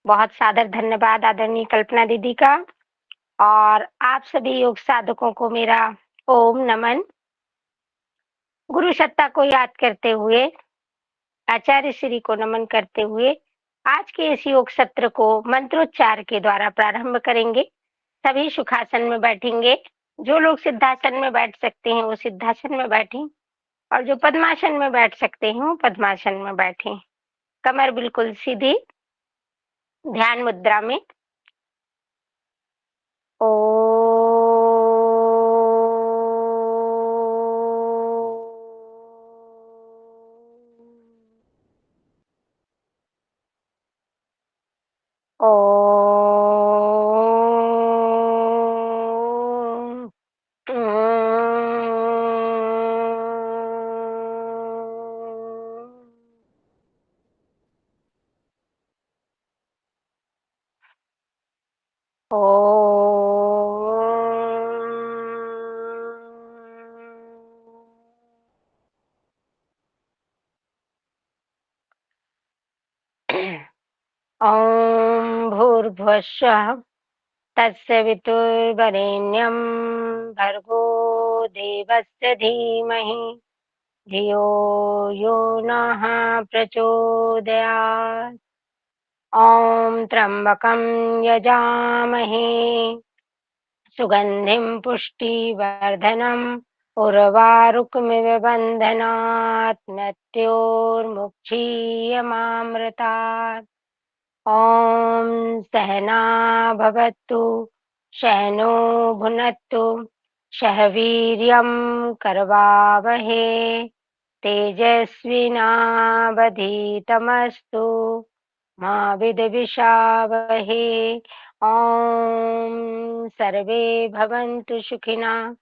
बहुत सादर धन्यवाद आदरणीय कल्पना दीदी का और आप सभी योग साधकों को मेरा ओम नमन। गुरु सत्ता को याद करते हुए, आचार्य श्री को नमन करते हुए आज के इस योग सत्र को मंत्रोच्चार के द्वारा प्रारंभ करेंगे। सभी सुखासन में बैठेंगे। जो लोग सिद्धासन में बैठ सकते हैं वो सिद्धासन में बैठें और जो पद्मासन में बैठ सकते हैं वो पद्मासन में बैठें। कमर बिल्कुल सीधी, ध्यान मुद्रा में। ओ ओम। ॐ भूर्भुवस्सुः तत्सवितुर्वरेण्यं भर्गो देवस्य धीमहि धियो यो नः प्रचोदयात्। ॐ त्र्यम्बकं यजामहे सुगन्धिं पुष्टिवर्धनम् उर्वारुकमिव बन्धनात् मृत्योर्मुक्षीयमामृतात्। ॐ सहना भवतु सहनो भुनक्तु सह वीर्यं करवावहे तेजस्विनावधीतमस्तु मा विद्विषावहे। ॐ सर्वे भवन्तु सुखिनः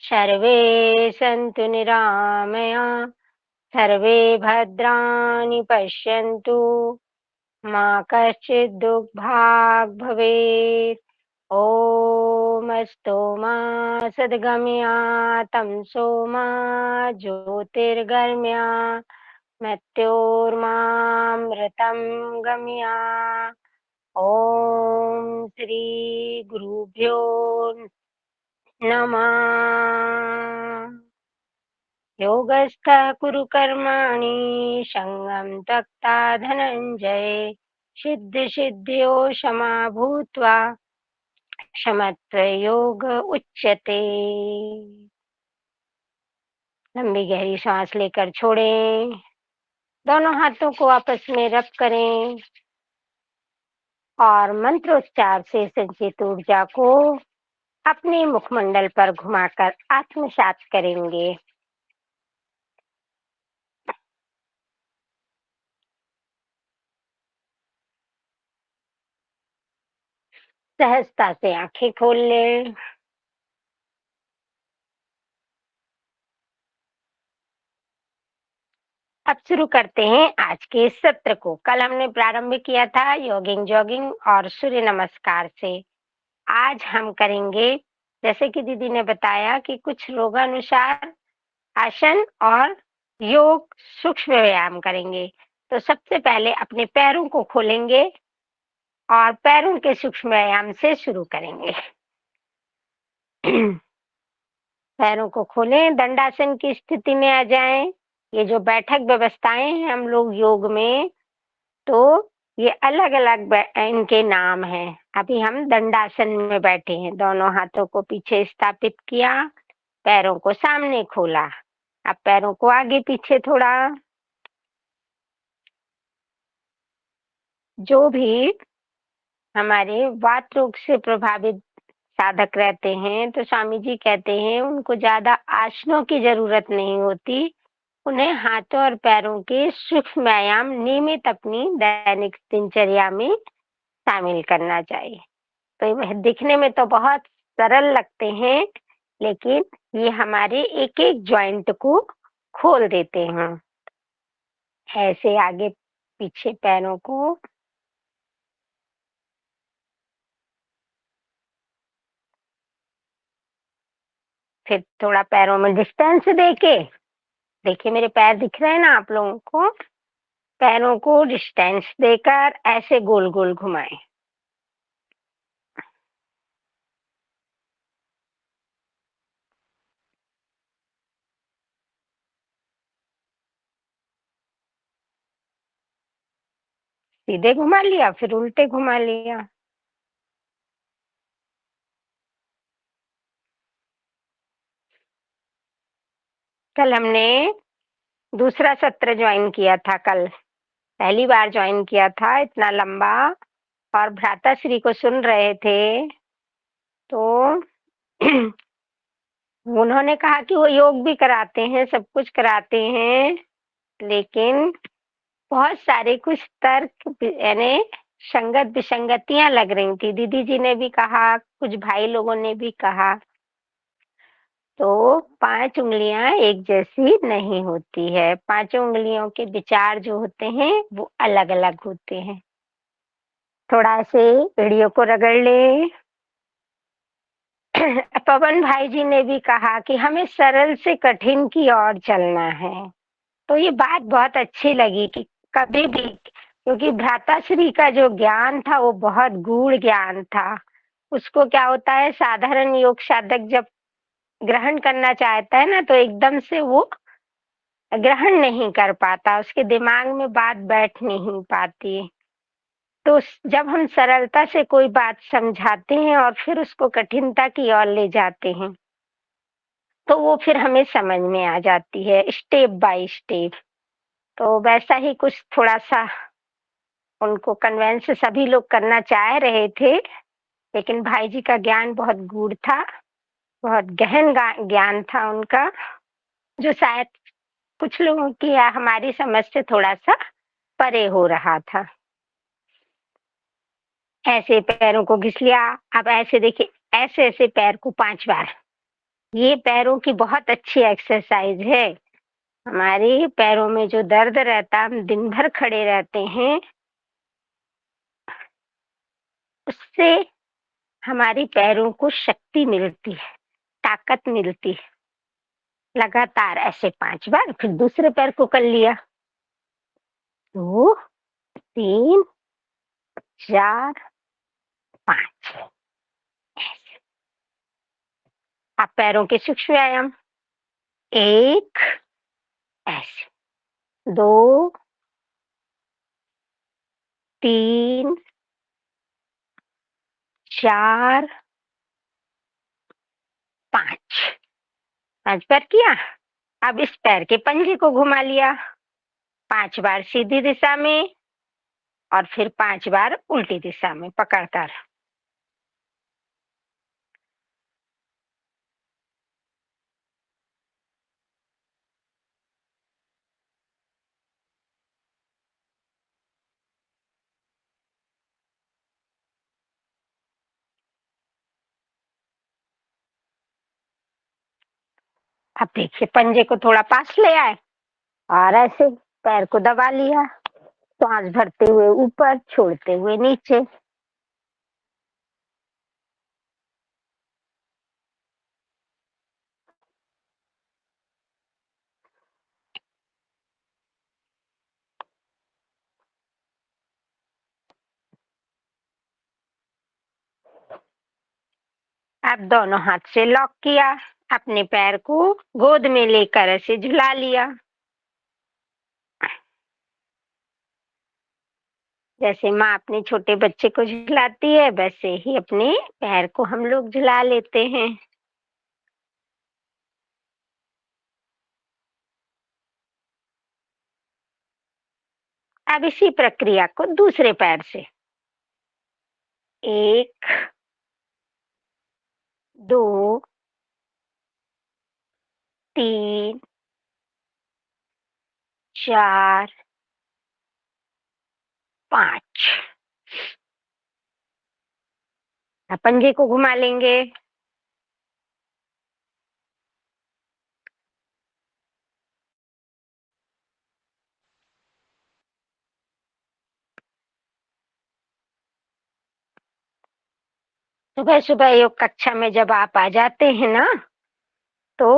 सर्वे सन्तु निरामया सर्वे भद्राणि पश्यन्तु मा कश्चित् दुःखभाग् भवेत्। ॐ अस्तु मा सद्गमया तमसो मा ज्योतिर्गमया मृत्योर्मामृतं गमया। ॐ श्री गुरुभ्यो नमः। योगस्थः कुरु कर्माणि संगं त्यक्त्वा धनञ्जय सिद्धिसिद्ध्यो क्षमा भूत्वा क्षमत्व योग उच्यते। लंबी गहरी सांस लेकर छोड़ें। दोनों हाथों को आपस में रब करें और मंत्रोच्चार से संचित ऊर्जा को अपने मुखमंडल पर घुमाकर आत्मसात करेंगे। सहजता से आंखें खोल लें। अब शुरू करते हैं आज के इस सत्र को। कल हमने प्रारंभ किया था योगिंग जॉगिंग और सूर्य नमस्कार से। आज हम करेंगे, जैसे कि दीदी ने बताया, कि कुछ रोगानुसार आसन और योग सूक्ष्म व्यायाम करेंगे। तो सबसे पहले अपने पैरों को खोलेंगे और पैरों के सूक्ष्म व्यायाम से शुरू करेंगे। पैरों को खोलें, दंडासन की स्थिति में आ जाएं। ये जो बैठक व्यवस्थाएं हैं हम लोग योग में, तो ये अलग-अलग इनके नाम हैं। अभी हम दंडासन में बैठे हैं। दोनों हाथों को पीछे स्थापित किया, पैरों को सामने खोला। अब पैरों को आगे पीछे थोड़ा। जो भी हमारे वात रोग से प्रभावित साधक रहते हैं, तो स्वामी जी कहते हैं उनको ज्यादा आसनों की जरूरत नहीं होती। उन्हें हाथों और पैरों के सूक्ष्म व्यायाम नियमित अपनी दैनिक दिनचर्या में शामिल करना चाहिए। तो वह दिखने में तो बहुत सरल लगते हैं, लेकिन ये हमारे एक एक जॉइंट को खोल देते हैं। ऐसे आगे पीछे पैरों को, फिर थोड़ा पैरों में डिस्टेंस देके, देखिए मेरे पैर दिख रहे हैं ना आप लोगों को। पैरों को डिस्टेंस देकर ऐसे गोल-गोल घुमाएँ। सीधे घुमा लिया, फिर उल्टे घुमा लिया। कल हमने दूसरा सत्र जॉइन किया था कल, पहली बार जॉइन किया था इतना लंबा और भ्राताश्री को सुन रहे थे, तो उन्होंने कहा कि वो योग भी कराते हैं, सब कुछ कराते हैं, लेकिन बहुत सारे कुछ तर्क यानी संगत-विसंगतियाँ लग रही थी। दीदी जी ने भी कहा, कुछ भाई लोगों ने भी कहा, तो 5 उँगलियाँ एक जैसी नहीं होती है। पाँचों उँगलियों के विचार जो होते हैं, वो अलग-अलग होते हैं। थोड़ा ऐसे एड़ियों को रगड़ ले। पवन भाई जी ने भी कहा कि हमें सरल से कठिन की ओर चलना है। तो ये बात बहुत अच्छी लगी कि कभी भी, क्योंकि भ्राताश्री का जो ज्ञान था वो बहुत गूढ़ ज्ञान था। उसको क्या होता है, साधारण योग साधक जब ग्रहण करना चाहता है ना, तो एकदम से वो ग्रहण नहीं कर पाता, उसके दिमाग में बात बैठ नहीं पाती। तो जब हम सरलता से कोई बात समझाते हैं और फिर उसको कठिनता की ओर ले जाते हैं, तो वो फिर हमें समझ में आ जाती है स्टेप बाय स्टेप। तो वैसा ही कुछ थोड़ा-सा उनको कन्वेंस सभी लोग करना चाह रहे थे, लेकिन भाई जी का ज्ञान बहुत गूढ़ था, बहुत गहन गा ज्ञान था उनका, जो शायद कुछ लोगों की या हमारी समझ से थोड़ा-सा परे हो रहा था। ऐसे पैरों को घिस लिया, अब ऐसे देखिए, ऐसे-ऐसे पैर को 5 बार, ये पैरों की बहुत अच्छी एक्सरसाइज है। हमारे पैरों में जो दर्द रहता है, हम दिन भर खड़े रहते हैं, उससे हमारी पैरों को शक्ति मिलती है, ताकत मिलती है। लगातार ऐसे 5 बार, फिर दूसरे पैर को कर लिया। 2, 3, 4, 5 ऐसे। अब पैरों के सूक्ष्म व्यायाम, 1 ऐसे, 2, 3, 4, 5, 5 बार किया। अब इस पैर के पंजे को घुमा लिया, 5 बार सीधी दिशा में और फिर 5 बार उल्टी दिशा में पकड़कर। अब देखिए, पंजे को थोड़ा पास ले आए और ऐसे पैर को दबा लिया, सांस भरते हुए ऊपर, छोड़ते हुए नीचे। अब दोनों हाथ से लॉक किया, अपने पैर को गोद में लेकर ऐसे झुला लिया। जैसे माँ अपने छोटे बच्चे को झुलाती है, वैसे ही अपने पैर को हम लोग झुला लेते हैं। अब इसी प्रक्रिया को दूसरे पैर से, 1, 2, 3, 4, 5। अब पंजे को घुमा लेंगे। सुबह-सुबह योग कक्षा में जब आप आ जाते हैं ना, तो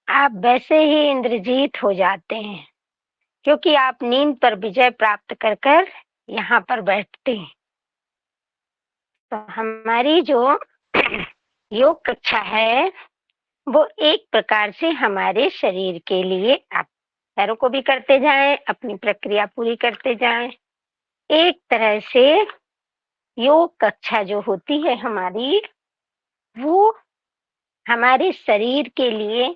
आप वैसे ही इंद्रजीत हो जाते हैं। क्योंकि आप नींद पर विजय प्राप्त कर कर यहाँ पर बैठते हैं। तो हमारी जो योग कक्षा है वो एक प्रकार से हमारे शरीर के लिए, आप पैरों को भी करते जाएं, अपनी प्रक्रिया पूरी करते जाएं। एक तरह से योग कक्षा जो होती है हमारी, वो हमारे शरीर के लिए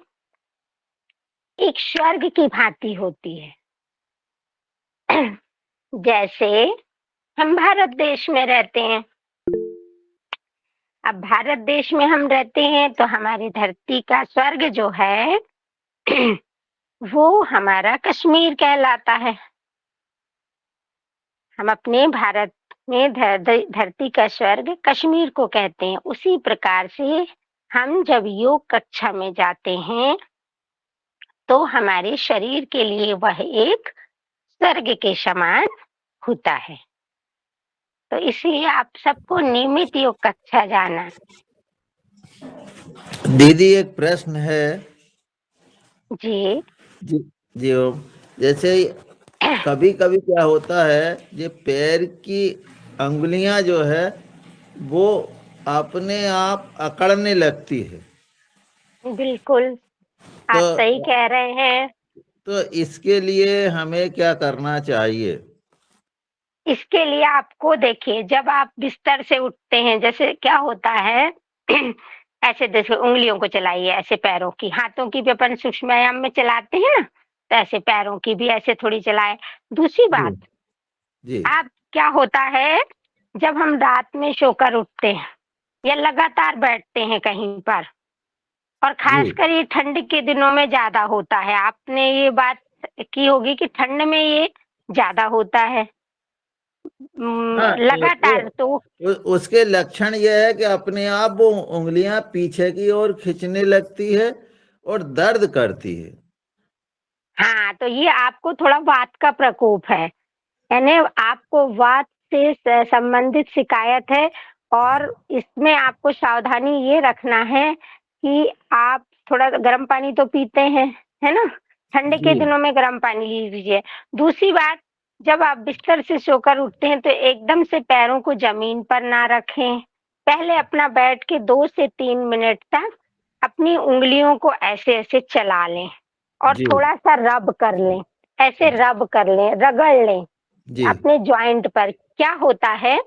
एक स्वर्ग की भांति होती है। जैसे हम भारत देश में रहते हैं, अब भारत देश में हम रहते हैं तो हमारी धरती का स्वर्ग जो है वो हमारा कश्मीर कहलाता है। हम अपने भारत में धरती का स्वर्ग कश्मीर को कहते हैं। उसी प्रकार से हम जब योग कक्षा में जाते हैं तो हमारे शरीर के लिए वह एक स्वर्ग के समान होता है। तो इसलिए आप सबको नियमित योग कक्षा जाना। दीदी एक प्रश्न है। जी जी जी जैसे कभी कभी क्या होता है, ये पैर की अंगुलियां जो है वो अपने आप अकड़ने लगती है। बिल्कुल, तो आप सही कह रहे हैं। तो इसके लिए हमें क्या करना चाहिए? इसके लिए आपको देखिए, जब आप बिस्तर से उठते हैं, जैसे क्या होता है ऐसे जैसे उंगलियों को चलाइए, ऐसे पैरों की, हाथों की भी अपन सूक्ष्म व्यायाम में चलाते हैं ना, तो ऐसे पैरों की भी ऐसे थोड़ी चलाएं। दूसरी जी बात, जी आप क्या होता है, जब हम रात में सोकर उठते हैं या लगातार बैठते हैं कहीं पर, और जी खासकर ये ठंड के दिनों में ज्यादा होता है, आपने ये बात की होगी कि ठंड में ये ज्यादा होता है। हाँ, लगातार तो उसके लक्षण यह है कि अपने आप वो उंगलियां पीछे की ओर खींचने लगती है और दर्द करती है। हाँ, तो ये आपको थोड़ा वात का प्रकोप है, यानी आपको वात से संबंधित शिकायत है। और इसमें आपको सावधानी ये रखना है कि आप थोड़ा गर्म पानी तो पीते हैं, है ना? ठंड के जी दिनों में गर्म पानी लीजिए। दूसरी बात, जब आप बिस्तर से सोकर उठते हैं तो एकदम से पैरों को जमीन पर ना रखें। पहले अपना बैठ के 2 से 3 मिनट तक अपनी उंगलियों को ऐसे-ऐसे चला लें और जी थोड़ा-सा रब कर लें, ऐसे रब कर लें, रगड़ लें जी अपने जॉइंट पर। क्या होता है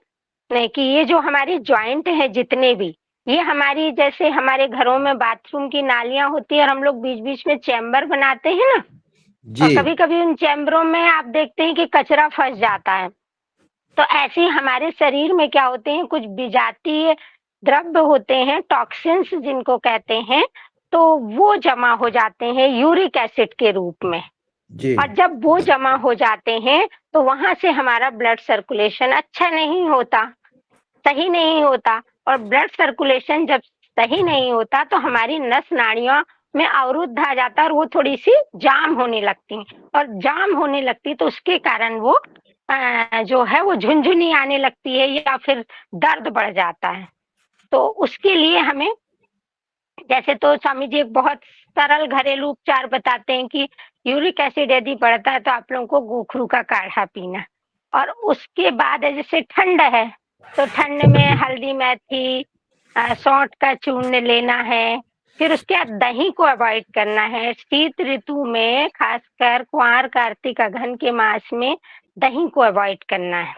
नहीं कि ये जो हमारी जॉइंट है जितने भी, ये हमारी, जैसे हमारे घरों में बाथरूम की नालियाँ होती है और हम लोग बीच-बीच में चैम्बर बनाते हैं ना, और जी कभी-कभी उन चैम्बरों में आप देखते हैं कि कचरा फँस जाता है। तो ऐसे ही हमारे शरीर में क्या होते हैं, कुछ विजातीय द्रव्य होते हैं, टॉक्सिन्स जिनको कहते हैं, तो वो जमा हो जाते हैं यूरिक एसिड के रूप में। जी और जब वो जमा हो जाते हैं, तो वहाँ से हमारा ब्लड सर्कुलेशन अच्छा नहीं होता, सही नहीं होता। और ब्लड सर्कुलेशन जब सही नहीं होता, तो हमारी नस नाड़ियों में अवरुद्ध आ जाता है और वो थोड़ी-सी जाम होने लगती हैं, और जाम होने लगती तो उसके कारण वो जो है वो झुनझुनी आने लगती है या फिर दर्द बढ़ जाता है। तो उसके लिए हमें, जैसे तो स्वामी जी एक बहुत सरल घरेलू उपचार बताते हैं कि यूरिक एसिड यदि बढ़ता है तो आप लोगों को गोखरू का काढ़ा पीना। और उसके बाद जैसे ठंड है, तो ठंड में हल्दी मेथी सौंठ का चूर्ण लेना है। फिर उसके बाद दही को अवॉइड करना है। शीत ऋतु में खासकर कुंवार कार्तिक अघन के मास में दही को अवॉइड करना है।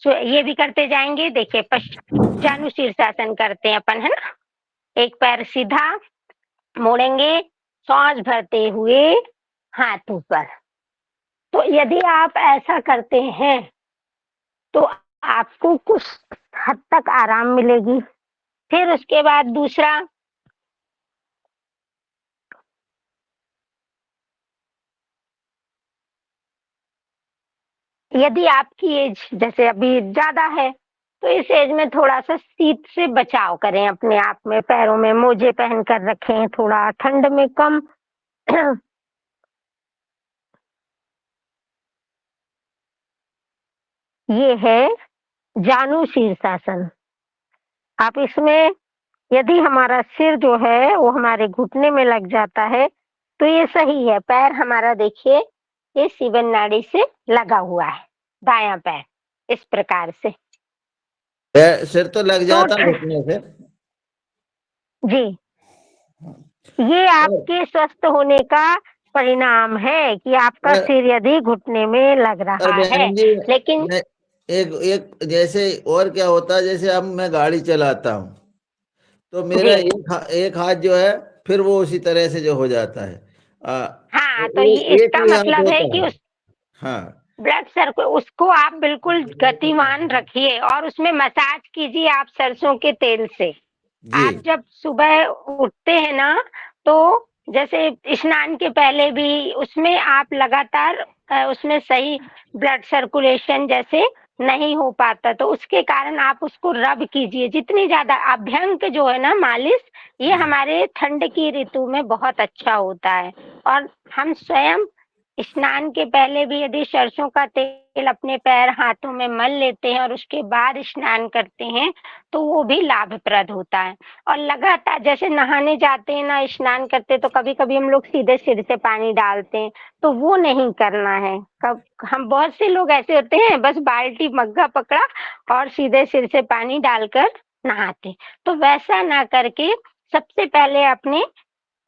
सो ये भी करते जाएंगे। देखिए जानु शीर्षासन करते हैं अपन, है ना? एक पैर सीधा मोड़ेंगे, सांस भरते हुए हाथ ऊपर। तो यदि आप ऐसा करते हैं तो आपको कुछ हद तक आराम मिलेगी। फिर उसके बाद दूसरा, यदि आपकी एज जैसे अभी ज्यादा है, तो इस एज में थोड़ा सा शीत से बचाव करें अपने आप में, पैरों में मोजे पहन कर रखें, थोड़ा ठंड में कम ये है जानु शीर्षासन। आप इसमें, यदि हमारा सिर जो है वो हमारे घुटने में लग जाता है तो ये सही है। पैर हमारा देखिए ये सीवन नाड़ी से लगा हुआ है, दायां पैर इस प्रकार से। सिर तो लग तो जाता घुटने से। जी, ये आपके स्वस्थ होने का परिणाम है कि आपका पर, सिर यदि घुटने में लग पर रहा है। बहन जी, लेकिन मैं एक एक जैसे और क्या होता है, जैसे अब मैं गाड़ी चलाता हूँ तो मेरा जी, एक हाथ जो है फिर वो उसी तरह से जो हो जाता है। हाँ, तो ये एक इसका ही हाथ मतलब है होता कि है। उस हाँ ब्लड सर्कुल उसको आप बिल्कुल गतिमान रखिए और उसमें मसाज कीजिए आप सरसों के तेल से। जी आप जब सुबह उठते हैं ना, तो जैसे स्नान के पहले भी उसमें आप लगातार उसमें सही ब्लड सर्कुलेशन जैसे नहीं हो पाता, तो उसके कारण आप उसको रब कीजिए जितनी ज्यादा। अभ्यंग जो है ना, मालिश, ये हमारे ठंड की ऋतु में बहुत अच्छा होता है। और हम स्वयं स्नान के पहले भी यदि सरसों का तेल अपने पैर हाथों में मल लेते हैं और उसके बाद स्नान करते हैं, तो वो भी लाभप्रद होता है। और लगातार जैसे नहाने जाते हैं ना, स्नान करते, तो कभी-कभी हम लोग सीधे सिर से पानी डालते हैं, तो वो नहीं करना है। कब हम बहुत से लोग ऐसे होते हैं, बस बाल्टी मग्गा पकड़ा और सीधे सिर से पानी डालकर नहाते। तो वैसा ना करके सबसे पहले अपने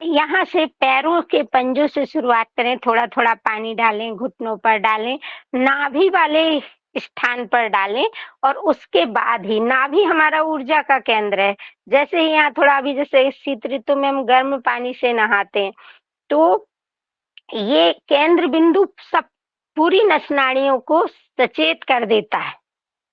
यहाँ से पैरों के पंजों से शुरुआत करें, थोड़ा-थोड़ा पानी डालें, घुटनों पर डालें, नाभि वाले स्थान पर डालें और उसके बाद ही नाभि हमारा ऊर्जा का केंद्र है। जैसे ही यहाँ थोड़ा अभी जैसे इस शीत ऋतु में हम गर्म पानी से नहाते हैं, तो ये केंद्र बिंदु सब पूरी नस नाड़ियों को सचेत कर देता है,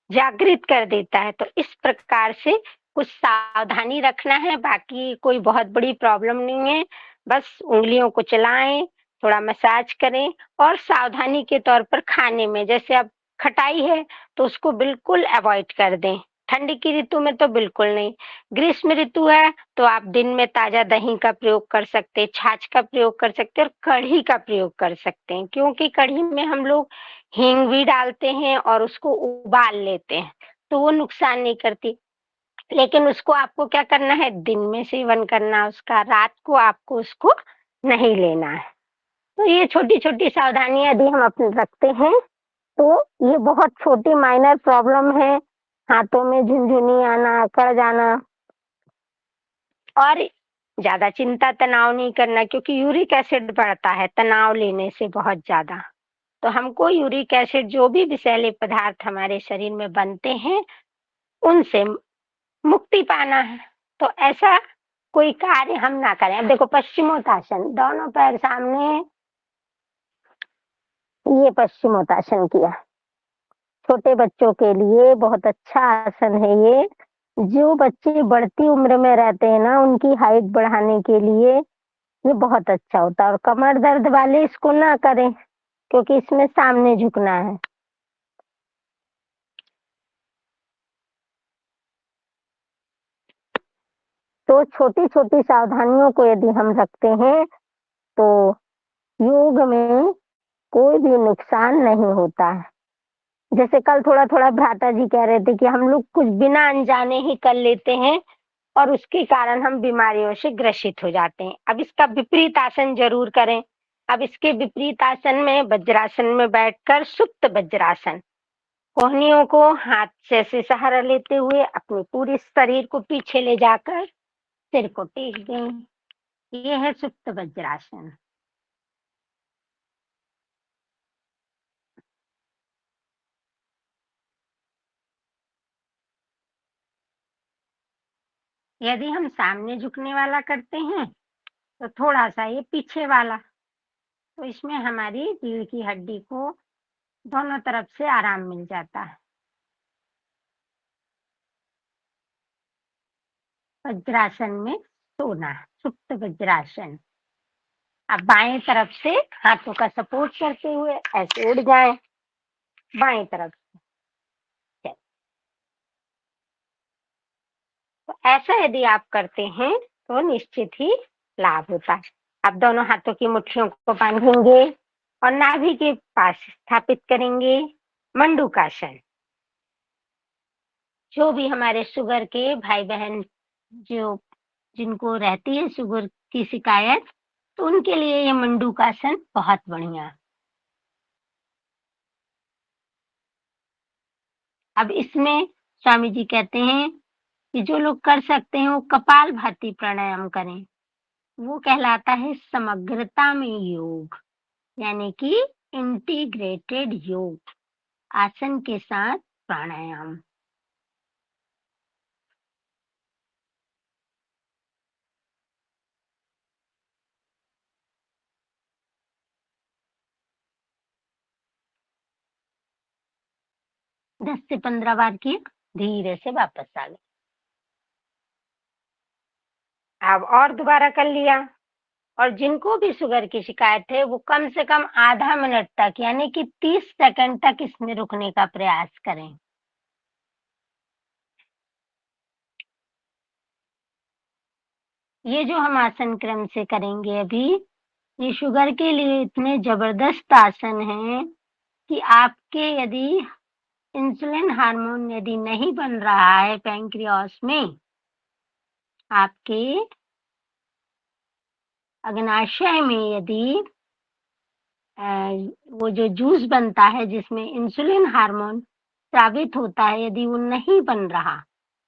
जागृत कर देता है। तो इस प्रकार से कुछ सावधानी रखना है, बाकी कोई बहुत बड़ी प्रॉब्लम नहीं है। बस उँगलियों को चलाएँ, थोड़ा मसाज करें और सावधानी के तौर पर खाने में, जैसे अब खटाई है, तो उसको बिल्कुल अवॉइड कर दें। ठंड की ऋतु में तो बिल्कुल नहीं। ग्रीष्म ऋतु है, तो आप दिन में ताज़ा दही का प्रयोग कर सकते हैं, छाछ का प्रयोग कर सकते हैं और कढ़ी का प्रयोग कर सकते हैं, क्योंकि कढ़ी में हम लोग हींग भी डालते हैं और उसको उबाल लेते हैं, तो वो नुकसान नहीं करती। लेकिन उसको आपको क्या करना है, दिन में सेवन करना है उसका, रात को आपको उसको नहीं लेना है। तो ये छोटी-छोटी सावधानियाँ यदि हम अपने रखते हैं, तो ये बहुत छोटी माइनर प्रॉब्लम है, हाथों में झुनझुनी आना, अकड़ जाना, और ज़्यादा चिंता तनाव नहीं करना, क्योंकि यूरिक एसिड बढ़ता है तनाव लेने से बहुत ज़्यादा। तो हमको यूरिक एसिड जो भी विषैले पदार्थ हमारे शरीर में बनते हैं, उनसे मुक्ति पाना है। तो ऐसा कोई कार्य हम ना करें। अब देखो पश्चिमोत्तासन, दोनों पैर सामने, ये पश्चिमोत्तासन किया। छोटे बच्चों के लिए बहुत अच्छा आसन है ये। जो बच्चे बढ़ती उम्र में रहते हैं ना, उनकी हाइट बढ़ाने के लिए ये बहुत अच्छा होता है। और कमर दर्द वाले इसको ना करें, क्योंकि इसमें सामने झुकना है। तो छोटी-छोटी सावधानियों को यदि हम रखते हैं, तो योग में कोई भी नुकसान नहीं होता है। जैसे कल थोड़ा-थोड़ा भ्राता जी कह रहे थे कि हम लोग कुछ बिना अनजाने ही कर लेते हैं और उसके कारण हम बीमारियों से ग्रसित हो जाते हैं। अब इसका विपरीत आसन ज़रूर करें। अब इसके विपरीत आसन में वज्रासन में बैठकर सुप्त वज्रासन, कोहनियों को हाथ से ऐसे सहारा लेते हुए अपने पूरे शरीर को पीछे ले जाकर सिर को टेक दें। ये है सुप्त वज्रासन। यदि हम सामने झुकने वाला करते हैं, तो थोड़ा-सा ये पीछे वाला, तो इसमें हमारी रीढ़ की हड्डी को दोनों तरफ से आराम मिल जाता है। वज्रासन में सोना, सुप्त वज्रासन। अब बाएं तरफ से हाथों का सपोर्ट करते हुए ऐसे उड़ जाएं, बाएं तरफ से। तो ऐसा यदि आप करते हैं, तो निश्चित ही लाभ होता है। आप दोनों हाथों की मुट्ठियों को बांधेंगे और नाभि के पास स्थापित करेंगे मंडूकासन। जो भी हमारे शुगर के भाई बहन, जो जिनको रहती है शुगर की शिकायत, तो उनके लिए ये मंडूकासन बहुत बढ़िया। अब इसमें स्वामी जी कहते हैं कि जो लोग कर सकते हैं वो कपालभाति प्राणायाम करें। वो कहलाता है समग्रता में योग, यानी कि इंटीग्रेटेड योग, आसन के साथ प्राणायाम। दस से 15 बार किए, धीरे से वापस आ गए। अब और दोबारा कर लिया। और जिनको भी शुगर की शिकायत है वो कम से कम आधा मिनट तक, यानी कि 30 सेकंड तक इसमें रुकने का प्रयास करें। ये जो हम आसन क्रम से करेंगे अभी, ये शुगर के लिए इतने जबरदस्त आसन हैं कि आपके यदि इंसुलिन हार्मोन यदि नहीं बन रहा है पैंक्रियास में, आपके अग्नाशय में यदि वो जो जूस बनता है जिसमें इंसुलिन हार्मोन स्रावित होता है, यदि वो नहीं बन रहा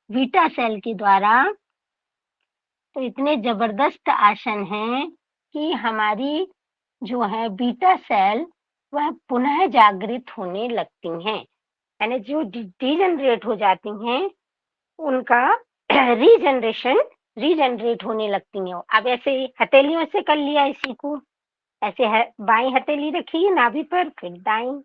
बीटा सेल के द्वारा, तो इतने जबरदस्त आसन हैं कि हमारी जो है बीटा सेल वह पुनः जागृत होने लगती हैं, यानी जो डिजनरेट हो जाती हैं उनका रीजनरेट होने लगती हैं। अब ऐसे हथेलियों से कर लिया इसी को, ऐसे है, बाई हथेली रखिए नाभि पर, फिर दाईं,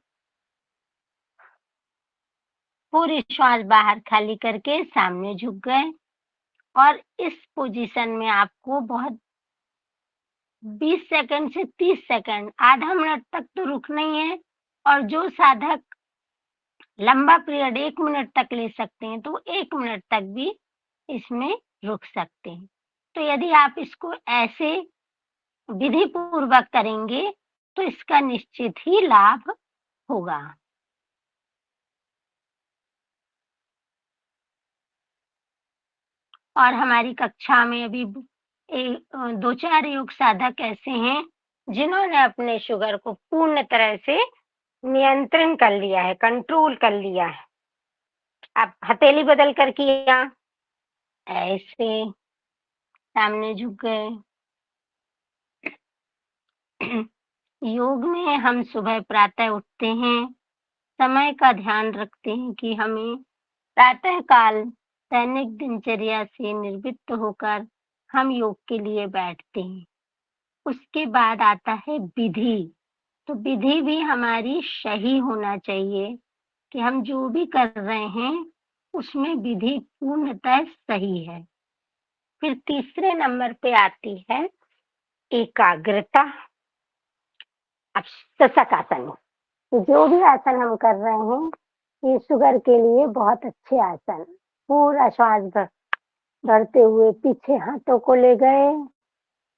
पूरी श्वास बाहर खाली करके सामने झुक गए। और इस पोजीशन में आपको बहुत 20 सेकंड से 30 सेकंड, आधा मिनट तक तो रुकना ही है। और जो साधक लंबा पीरियड 1 मिनट तक ले सकते हैं तो 1 मिनट तक भी इसमें रुक सकते हैं। तो यदि आप इसको ऐसे विधि पूर्वक करेंगे तो इसका निश्चित ही लाभ होगा। और हमारी कक्षा में अभी 2-4 योग साधक ऐसे हैं जिन्होंने अपने शुगर को पूर्ण तरह से नियंत्रण कर लिया है, कंट्रोल कर लिया है। अब हथेली बदल कर किया, ऐसे सामने झुक गए। योग में हम सुबह प्रातः उठते हैं, समय का ध्यान रखते हैं कि हमें प्रातः काल दैनिक दिनचर्या से निर्वृत्त होकर हम योग के लिए बैठते हैं। उसके बाद आता है विधि। तो विधि भी हमारी सही होना चाहिए कि हम जो भी कर रहे हैं उसमें विधि पूर्णतः सही है। फिर तीसरे नंबर पे आती है एकाग्रता। अब शशक आसन, जो भी आसन हम कर रहे हैं ये शुगर के लिए बहुत अच्छे आसन। पूरा श्वास भरते हुए पीछे हाथों को ले गए,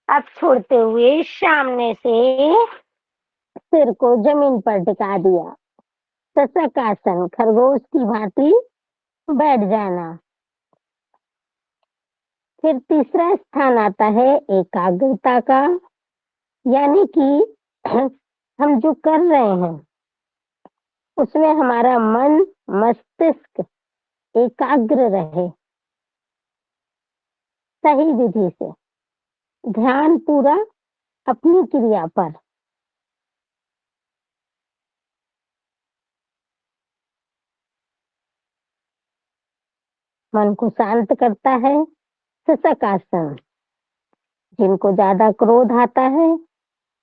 अब छोड़ते हुए सामने से सिर को जमीन पर टिका दिया। शशक आसन, खरगोश की भांति बैठ जाना। फिर तीसरा स्थान आता है एकाग्रता का, यानी कि हम जो कर रहे हैं उसमें हमारा मन मस्तिष्क एकाग्र रहे, सही विधि से ध्यान पूरा अपनी क्रिया पर। मन को शांत करता है शशक आसन। जिनको ज्यादा क्रोध आता है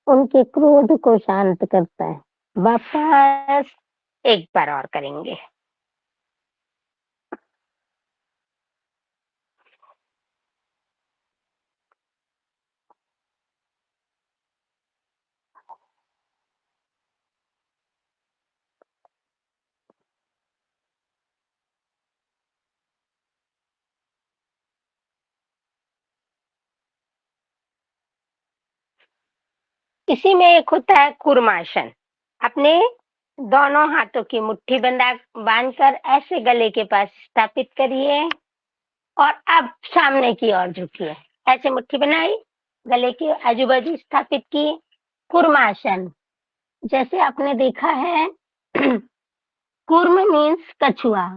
उनके क्रोध को शांत करता है। वापस एक बार और करेंगे। इसी में एक होता है कूर्मासन। अपने दोनों हाथों की मुट्ठी बांधकर ऐसे गले के पास स्थापित करिए और अब सामने की ओर झुकिए। ऐसे मुट्ठी बनाई, गले के आजू बाजू स्थापित की। कूर्मासन, जैसे आपने देखा है कूर्म मीन्स कछुआ।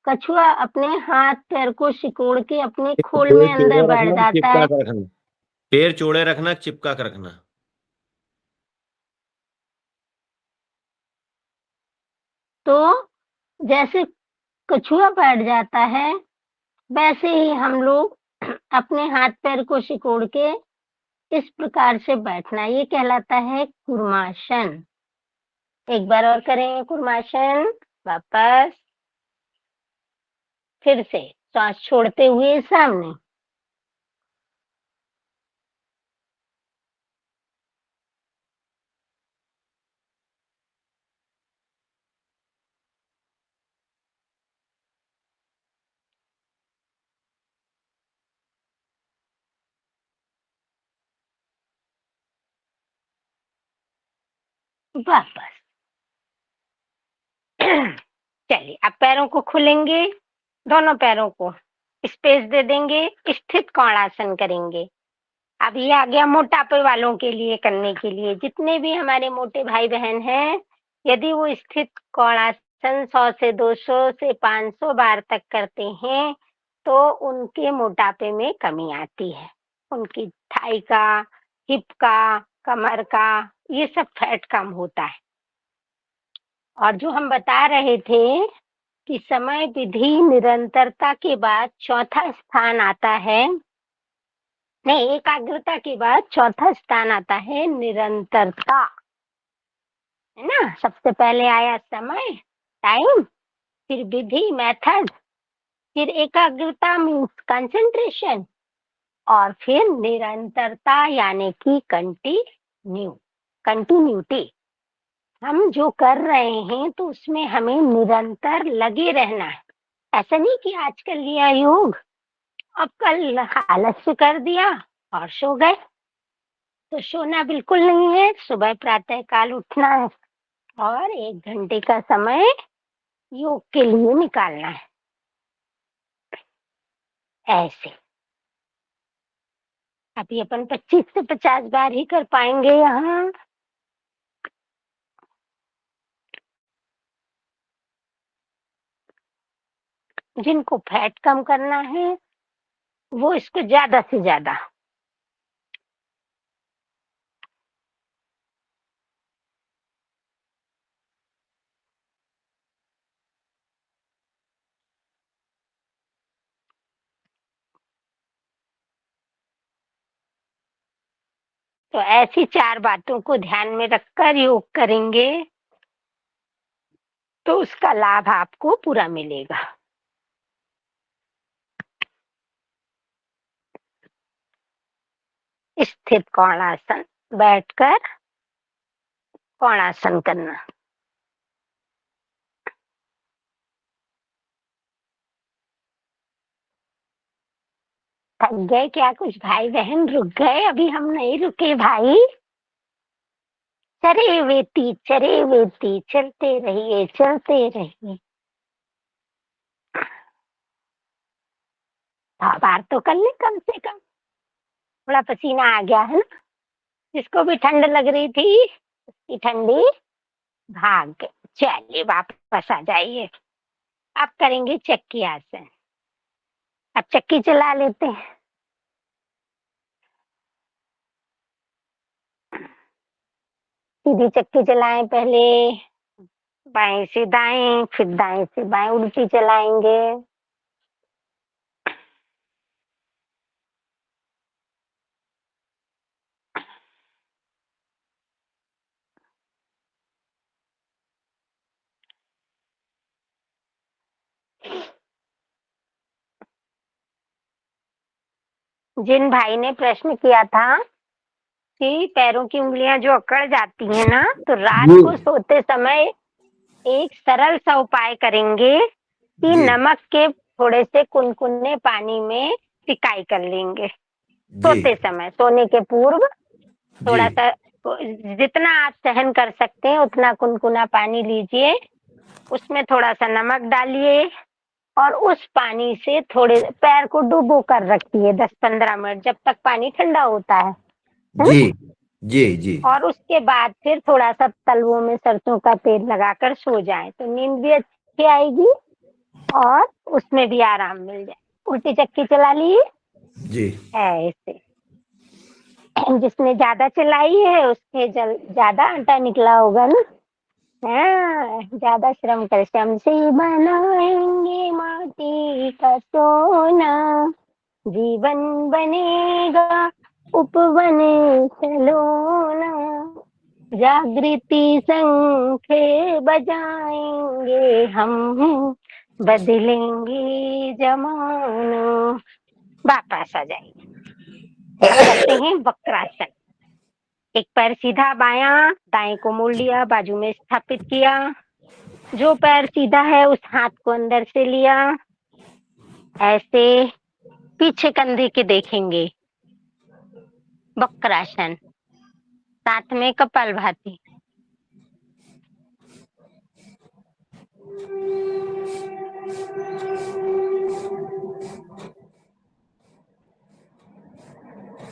कछुआ अपने हाथ पैर को सिकोड़ के अपने खोल में पैर अंदर चौड़े बैठ रखना, जाता चिपका है। कर रखना। पैर चौड़े रखना, चिपका कर रखना। तो जैसे कछुआ बैठ जाता है, वैसे ही हम लोग अपने हाथ पैर को सिकोड़ के इस प्रकार से बैठना, ये कहलाता है कूर्मासन। एक बार और करेंगे कूर्मासन। वापस फिर से सांस छोड़ते हुए सामने। वापस। चलिए अब पैरों को खोलेंगे, दोनों पैरों को स्पेस दे देंगे, स्थित कोणासन करेंगे। अब ये आ गया मोटापे वालों के लिए करने के लिए। जितने भी हमारे मोटे भाई बहन हैं, यदि वो स्थित कोणासन 100 से 200 से 500 बार तक करते हैं तो उनके मोटापे में कमी आती है। उनकी थाई का, हिप का, कमर का, ये सब फैट कम होता है। और जो हम बता रहे थे कि समय, विधि, निरंतरता के बाद चौथा स्थान आता है, नहीं, एकाग्रता के बाद चौथा स्थान आता है निरंतरता, है ना। सबसे पहले आया समय, टाइम, फिर विधि, मेथड, फिर एकाग्रता मीन्स कंसंट्रेशन, और फिर निरंतरता यानी कि कंटिन्यूटी। हम जो कर रहे हैं तो उसमें हमें निरंतर लगे रहना है। ऐसा नहीं कि आज कर लिया योग, अब कल आलस्य कर दिया और सो गए। तो सोना बिल्कुल नहीं है। सुबह प्रातः काल उठना है और 1 घंटे का समय योग के लिए निकालना है। ऐसे अभी अपन 25 से 50 बार ही कर पाएंगे यहाँ। जिनको फैट कम करना है वो इसको ज्यादा से ज्यादा। तो ऐसी 4 बातों को ध्यान में रखकर योग करेंगे तो उसका लाभ आपको पूरा मिलेगा। स्थित कोणासन, बैठकर कोणासन करना। थक गए क्या कुछ भाई बहन? रुक गए? अभी हम नहीं रुके भाई। चरे वेती चलते रहिए, चलते रहिए। बार तो कर ले कम से कम। थोड़ा पसीना आ गया है ना। जिसको भी ठंड लग रही थी उसकी ठंडी भाग गई। चलिए वापस आ जाइए। अब करेंगे चक्की आसन। अब चक्की चला लेते हैं। सीधी चक्की चलाएं पहले, बाएं से दाएं, फिर दाएं से बाएं उल्टी चलाएंगे। जिन भाई ने प्रश्न किया था कि पैरों की उंगलियां जो अकड़ जाती है ना, तो रात जी को सोते समय एक सरल सा उपाय करेंगे कि जी नमक के थोड़े से कुनकुने पानी में सिकाई कर लेंगे। जी सोते समय, सोने के पूर्व जी थोड़ा सा, जितना आप सहन कर सकते हैं उतना कुनकुना पानी लीजिए, उसमें थोड़ा सा नमक डालिए और उस पानी से थोड़े पैर को डुबो कर रखिए 10-15 मिनट, जब तक पानी ठंडा होता है ना। जी जी जी। और उसके बाद फिर थोड़ा सा तलवों में सरसों का तेल लगाकर सो जाए तो नींद भी अच्छी आएगी और उसमें भी आराम मिल जाए। उल्टी चक्की चला ली जी। ऐसे, जिसने ज्यादा चलाई है उसके ज्यादा आटा निकला होगा ना। हाँ, ज्यादा श्रम कर, श्रम से बनाएंगे माटी का सोना, जीवन बनेगा उपवन सलोना, जागृति शंखे बजाएंगे हम, बदलेंगे जमाना। वापस आ जाइए। अब करते हैं वक्रासन। एक पैर सीधा बायां, दाएं को मोड़ लिया, बाजू में स्थापित किया। जो पैर सीधा है उस हाथ को अंदर से लिया, ऐसे पीछे कंधे के देखेंगे, वक्रासन। साथ में कपालभाति।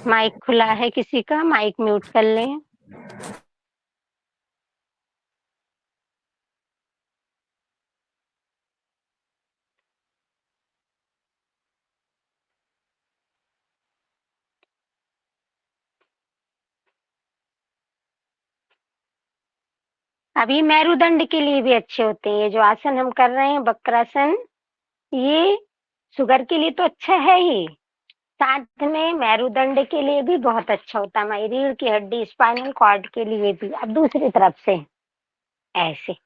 माइक खुला है किसी का, माइक म्यूट कर लें। अभी मेरुदंड के लिए भी अच्छे होते हैं ये जो आसन हम कर रहे हैं, वक्रासन। ये शुगर के लिए तो अच्छा है ही, साथ में मेरुदंड के लिए भी बहुत अच्छा होता है, हमारी रीढ़ की हड्डी, स्पाइनल कॉर्ड के लिए भी। अब दूसरी तरफ से ऐसे।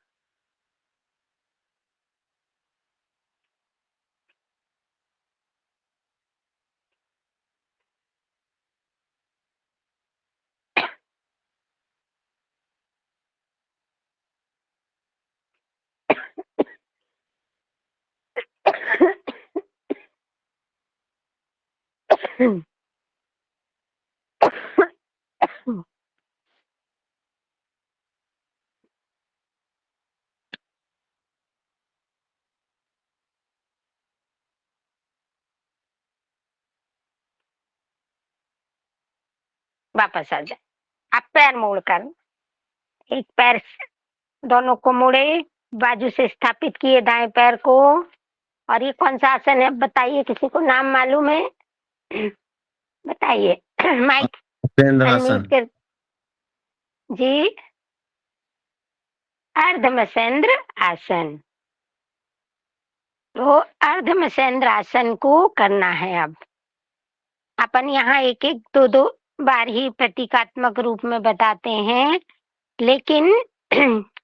वापस आ जाए। अब पैर मोड़कर, एक पैर दोनों को मोड़े, बाजू से स्थापित किए दाएं पैर को। और ये कौन सा आसन है बताइए, किसी को नाम मालूम है? बताइए। माइक मत्स्येंद्रासन। अनम्यूट कर जी। अर्धमसेंद्र आसन। तो अर्धमसेंद्र आसन को करना है। अब अपन यहाँ एक एक दो दो बार ही प्रतीकात्मक रूप में बताते हैं, लेकिन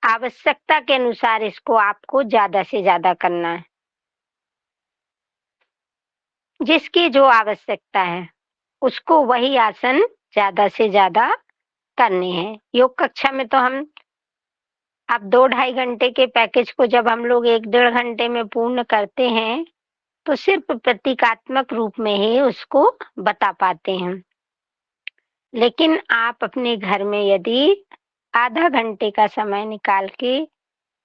आवश्यकता के अनुसार इसको आपको ज्यादा से ज्यादा करना है। जिसकी जो आवश्यकता है उसको वही आसन ज्यादा से ज्यादा करने हैं। योग कक्षा में तो हम अब 2-2.5 घंटे के पैकेज को जब हम लोग 1-1.5 घंटे में पूर्ण करते हैं तो सिर्फ प्रतीकात्मक रूप में ही उसको बता पाते हैं। लेकिन आप अपने घर में यदि आधा घंटे का समय निकाल के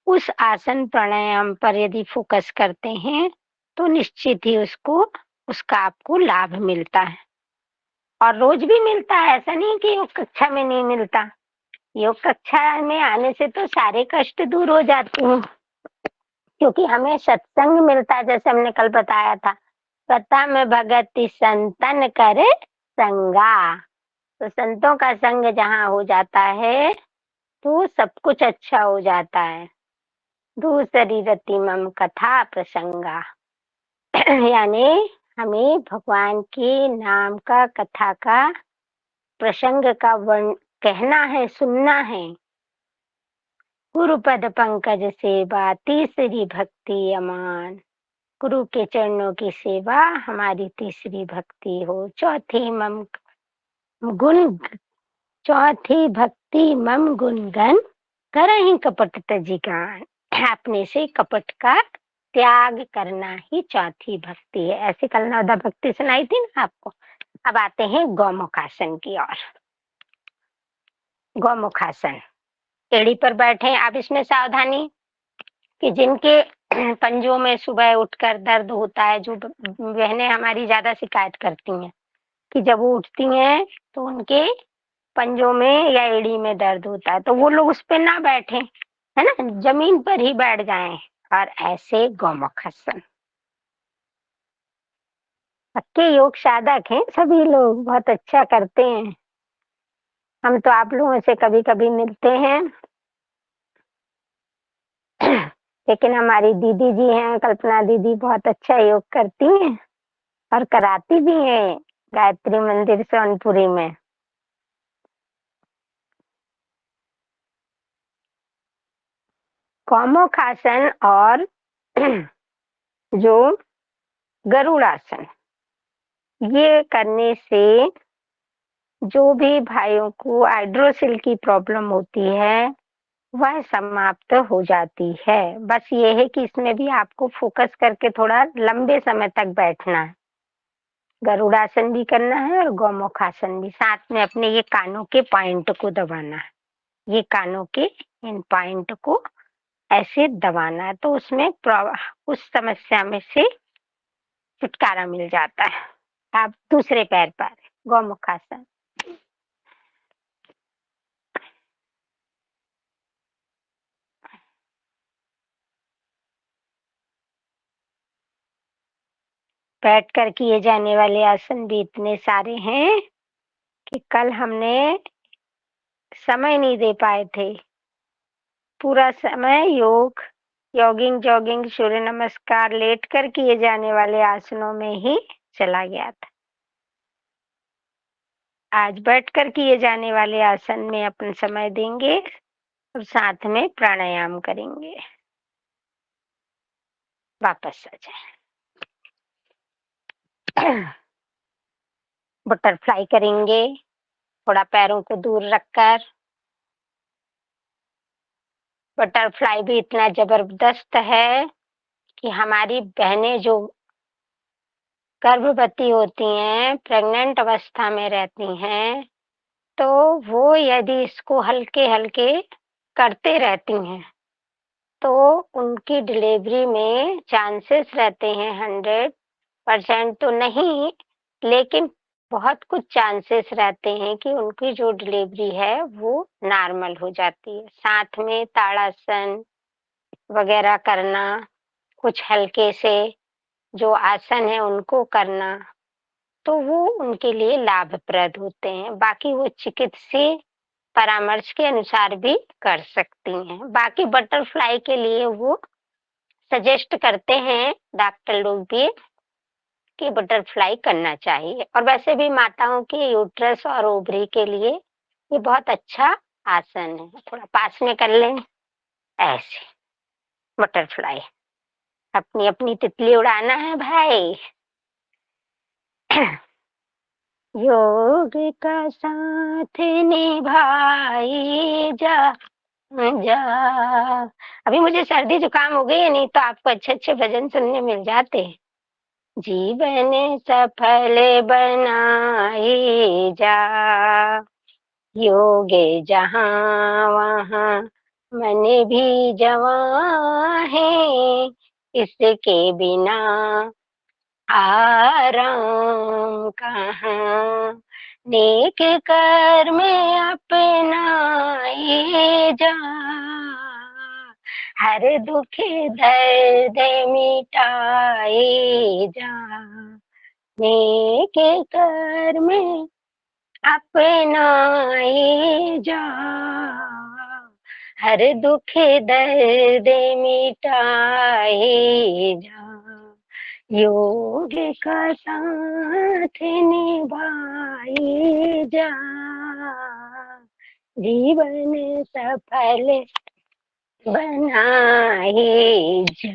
उस आसन प्राणायाम पर यदि फोकस करते हैं तो निश्चित ही उसका आपको लाभ मिलता है, और रोज भी मिलता है। ऐसा नहीं कि योग कक्षा में नहीं मिलता। योग कक्षा में आने से तो सारे कष्ट दूर हो जाते हैं, क्योंकि हमें सत्संग मिलता है। जैसे हमने कल बताया था, प्रथम भगति संतन करे संगा। तो संतों का संग जहाँ हो जाता है तो सब कुछ अच्छा हो जाता है। दूसरी रति मम कथा प्रसंगा। यानी हमें भगवान के नाम का, कथा का, प्रसंग का वर्ण कहना है, सुनना है। गुरु पद पंकज सेवा तीसरी भक्ति अमान। गुरु के चरणों की सेवा हमारी तीसरी भक्ति हो। चौथी भक्ति मम गुणगन, करहि कपट तजी गान। अपने से कपट का त्याग करना ही चौथी भक्ति है। ऐसे कल नवदा भक्ति सुनाई थी ना आपको। अब आते हैं गौमुखासन की ओर। गौमुखासन, एड़ी पर बैठे। अब इसमें सावधानी कि जिनके पंजों में सुबह उठकर दर्द होता है, जो बहनें हमारी ज्यादा शिकायत करती हैं कि जब वो उठती हैं तो उनके पंजों में या एड़ी में दर्द होता है, तो वो लोग उस पे ना बैठे, है ना, जमीन पर ही बैठ जाएं और ऐसे गौमुखासन। पक्के योग साधक हैं सभी लोग, बहुत अच्छा करते हैं। हम तो आप लोगों से कभी कभी मिलते हैं लेकिन हमारी दीदी जी हैं, कल्पना दीदी, बहुत अच्छा योग करती हैं और कराती भी हैं गायत्री मंदिर सोनपुरी में। गौमुखासन और जो गरुड़ासन, ये करने से जो भी भाइयों को हाइड्रोसिल की प्रॉब्लम होती है वह समाप्त हो जाती है। बस ये है कि इसमें भी आपको फोकस करके थोड़ा लंबे समय तक बैठना है। गरुड़ासन भी करना है और गौमुखासन भी, साथ में अपने ये कानों के पॉइंट को दबाना है। ये कानों के इन पॉइंट को ऐसे दबाना है, तो उसमें उस समस्या में से छुटकारा मिल जाता है। आप दूसरे पैर पर गौमुखासन। बैठ कर किए जाने वाले आसन भी इतने सारे हैं कि कल हमने समय नहीं दे पाए थे। पूरा समय जॉगिंग, सूर्य नमस्कार, लेट कर किए जाने वाले आसनों में ही चला गया था। आज बैठकर किए जाने वाले आसन में अपन समय देंगे और साथ में प्राणायाम करेंगे। वापस आ जाए। बटरफ्लाई करेंगे, थोड़ा पैरों को दूर रखकर। बटरफ्लाई भी इतना जबरदस्त है कि हमारी बहनें जो गर्भवती होती हैं, प्रेग्नेंट अवस्था में रहती हैं, तो वो यदि इसको हल्के हल्के करते रहती हैं तो उनकी डिलीवरी में चांसेस रहते हैं, 100% तो नहीं, लेकिन बहुत कुछ चांसेस रहते हैं कि उनकी जो डिलीवरी है वो नॉर्मल हो जाती है। साथ में ताड़ासन वगैरह करना, कुछ हल्के से जो आसन है उनको करना, तो वो उनके लिए लाभप्रद होते हैं। बाकी वो चिकित्सीय परामर्श के अनुसार भी कर सकती हैं। बाकी बटरफ्लाई के लिए वो सजेस्ट करते हैं डॉक्टर लोग भी कि बटरफ्लाई करना चाहिए। और वैसे भी माताओं के यूट्रस और ओवरी के लिए ये बहुत अच्छा आसन है। थोड़ा पास में कर लें, ऐसे बटरफ्लाई। अपनी अपनी तितली उड़ाना है भाई। योग का साथ निभाई जा जा। अभी मुझे सर्दी जुकाम हो गई है, नहीं तो आपको अच्छे अच्छे भजन सुनने मिल जाते। जीवन सफल बनाए जा, योगे जहाँ वहाँ मन भी जवां है, इसके बिना आराम कहाँ। नेक कर्म अपनाए जा, हर दुख दर्द मिटाए जा। नेक कर्म अपनाए जा, हर दुख दर्द मिटाए जा। योग का साथ निभाए जा, जीवन सफल बनाए जा।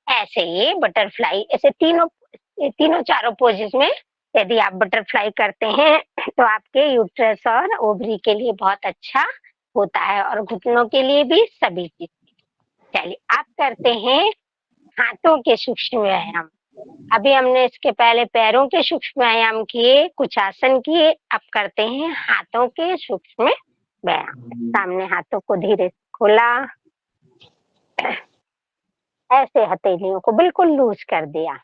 ऐसे ये बटरफ्लाई, ऐसे तीनों चारों पोजेस में यदि आप बटरफ्लाई करते हैं तो आपके यूट्रस और ओवरी के लिए बहुत अच्छा होता है, और घुटनों के लिए भी, सभी चीज। चलिए आप करते हैं हाथों के सूक्ष्म व्यायाम। अभी हमने इसके पहले पैरों के सूक्ष्म व्यायाम किए, कुछ आसन किए, अब करते हैं हाथों के सूक्ष्म व्यायाम। सामने हाथों को धीरे से खोला, ऐसे हथेलियों को बिल्कुल लूज कर दिया।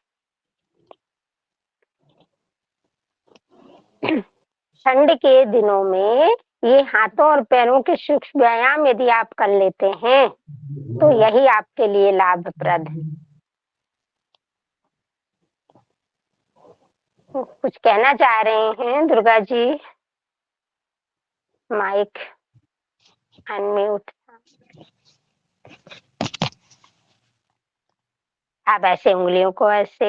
ठंड के दिनों में ये हाथों और पैरों के सूक्ष्म व्यायाम यदि आप कर लेते हैं तो यही आपके लिए लाभप्रद है। कुछ कहना चाह रहे हैं दुर्गा जी? Mic unmute. आप ऐसे उंगलियों को ऐसे,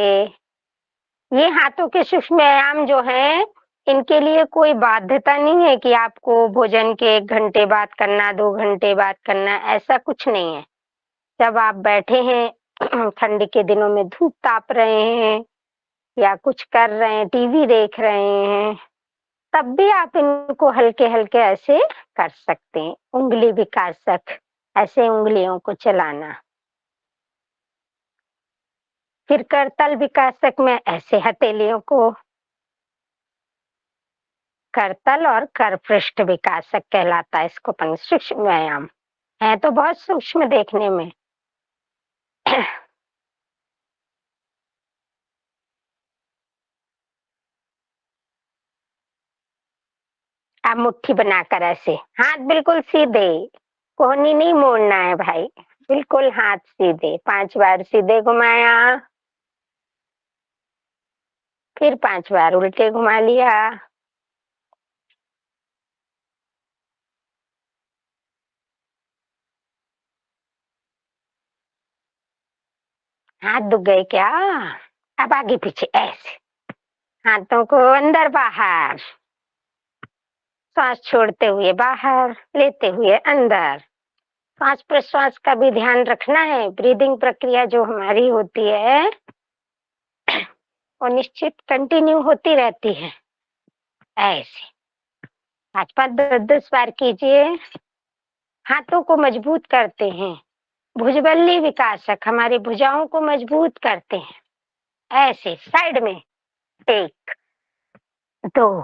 ये हाथों के सूक्ष्म व्यायाम जो है इनके लिए कोई बाध्यता नहीं है कि आपको भोजन के 1 घंटे बाद करना, 2 घंटे बाद करना, ऐसा कुछ नहीं है। जब आप बैठे हैं ठंड के दिनों में धूप ताप रहे हैं या कुछ कर रहे हैं, टीवी देख रहे हैं, तब भी आप इनको हल्के हल्के ऐसे कर सकते हैं। उंगली विकासक, ऐसे उंगलियों को चलाना। फिर करतल विकासक में ऐसे हथेलियों को, करतल और कर पृष्ठ विकासक कहलाता है इसको। सूक्ष्म व्यायाम है तो बहुत सूक्ष्म देखने में। आप मुट्ठी बनाकर ऐसे, हाथ बिल्कुल सीधे, कोहनी नहीं मोड़ना है भाई, बिल्कुल हाथ सीधे। 5 बार सीधे घुमाया, फिर 5 बार उल्टे घुमा लिया। हाथ दुख गए क्या? अब आगे पीछे ऐसे, हाथों को अंदर बाहर, सांस छोड़ते हुए बाहर, लेते हुए अंदर। सांस प्रश्वास का भी ध्यान रखना है। ब्रीदिंग प्रक्रिया जो हमारी होती है वो निश्चित कंटिन्यू होती रहती है। ऐसे 5-5, 10-10 बार कीजिए। हाथों को मजबूत करते हैं। भुजबल्ली विकासक हमारी भुजाओं को मजबूत करते हैं। ऐसे साइड में 1, 2,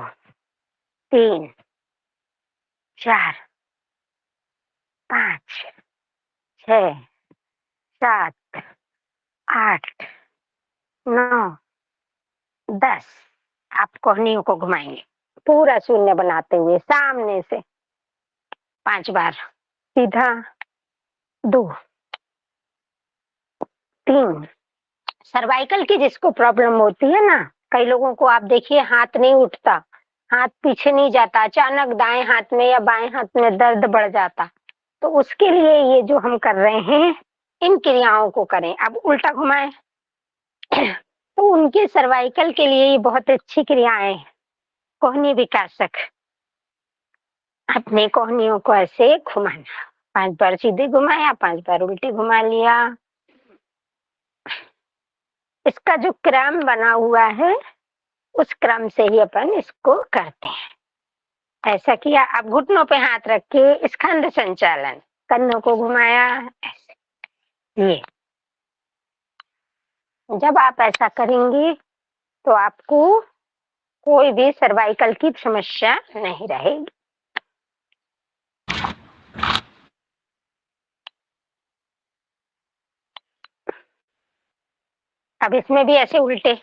3, 4, 5, 6, 7, 8, 9, 10। आप कोहनियों को घुमाएंगे पूरा शून्य बनाते हुए सामने से 5 बार सीधा, 2, 3। सर्वाइकल की जिसको प्रॉब्लम होती है ना, कई लोगों को आप देखिए हाथ नहीं उठता, हाथ पीछे नहीं जाता, अचानक दाएं हाथ में या बाएं हाथ में दर्द बढ़ जाता, तो उसके लिए ये जो हम कर रहे हैं इन क्रियाओं को करें। अब उल्टा घुमाएं तो उनके सर्वाइकल के लिए ये बहुत अच्छी क्रियाएं हैं। कोहनी विकासक, अपने कोहनियों को ऐसे घुमाना, 5 बार सीधे घुमाया, 5 बार उल्टी घुमा लिया। इसका जो क्रम बना हुआ है उस क्रम से ही अपन इसको करते हैं। ऐसा किया, अब घुटनों पे हाथ रख के स्कंद संचालन, कन्नों को घुमाया ऐसे। ये जब आप ऐसा करेंगे तो आपको कोई भी सर्वाइकल की समस्या नहीं रहेगी। अब इसमें भी ऐसे उल्टे,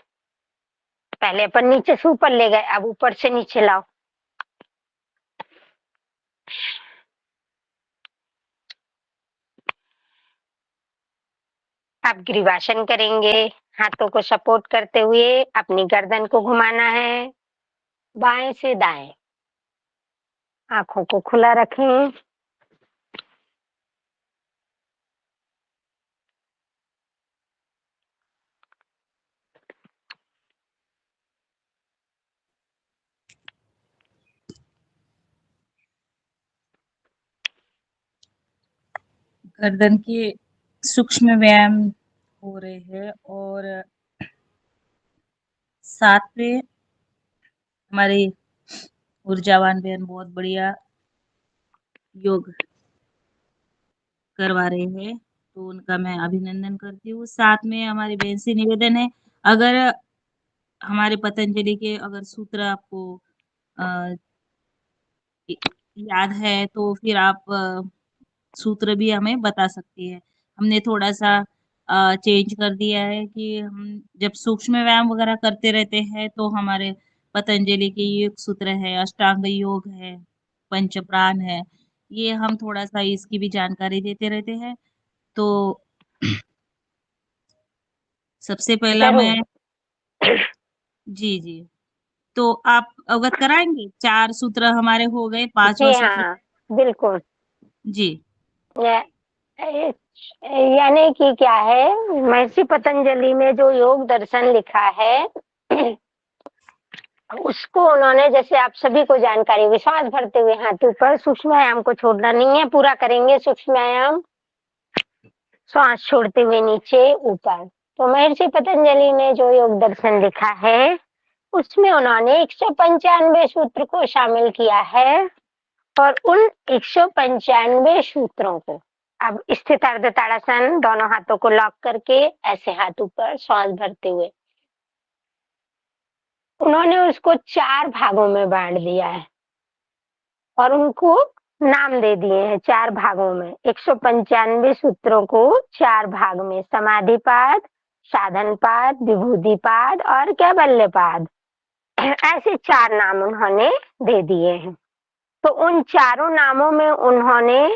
पहले अपन नीचे से ऊपर ले गए, अब ऊपर से नीचे लाओ। आप ग्रीवासन करेंगे, हाथों को सपोर्ट करते हुए अपनी गर्दन को घुमाना है बाएं से दाएं। आंखों को खुला रखें। गर्दन के सूक्ष्म व्यायाम हो रहे हैं और साथ में हमारी ऊर्जावान बहन बहुत बढ़िया योग करवा रहे हैं, तो उनका मैं अभिनंदन करती हूँ। साथ में हमारी बहन से निवेदन है, अगर हमारे पतंजलि के अगर सूत्र आपको याद है तो फिर आप सूत्र भी हमें बता सकती है। हमने थोड़ा-सा चेंज कर दिया है कि हम जब सूक्ष्म व्यायाम वगैरह करते रहते हैं तो हमारे पतंजलि के योग सूत्र है, अष्टांग योग है, पंचप्राण है, ये हम थोड़ा-सा इसकी भी जानकारी देते रहते हैं। तो सबसे पहला मैं जरूर। जी, जी। तो आप अवगत कराएँगे? 4 सूत्र हमारे हो गए, 5वाँ जी सूत्र हाँ, बिल्कुल। जी। या- ए- यानी कि क्या है, महर्षि पतंजलि में जो योग दर्शन लिखा है उसको उन्होंने, जैसे आप सभी को जानकारी होगी, श्वास भरते हुए हाथ ऊपर, सूक्ष्म आयाम को छोड़ना नहीं है, पूरा करेंगे सूक्ष्म आयाम, श्वास छोड़ते हुए नीचे ऊपर। तो महर्षि पतंजलि ने जो योग दर्शन लिखा है उसमें उन्होंने 195 सूत्र को शामिल किया है, और उन 195 सूत्रों को अब स्थित अर्ध ताड़ासन, दोनों हाथों को लॉक करके ऐसे हाथ ऊपर, श्वास भरते हुए, उन्होंने उसको 4 भागों में बांट दिया है और उनको नाम दे दिए हैं 4 भागों में। 195 सूत्रों को 4 भाग में, समाधिपाद, साधनपाद, विभूतिपाद और कैवल्यपाद, ऐसे 4 नाम उन्होंने दे दिए हैं। तो उन चारों नामों में उन्होंने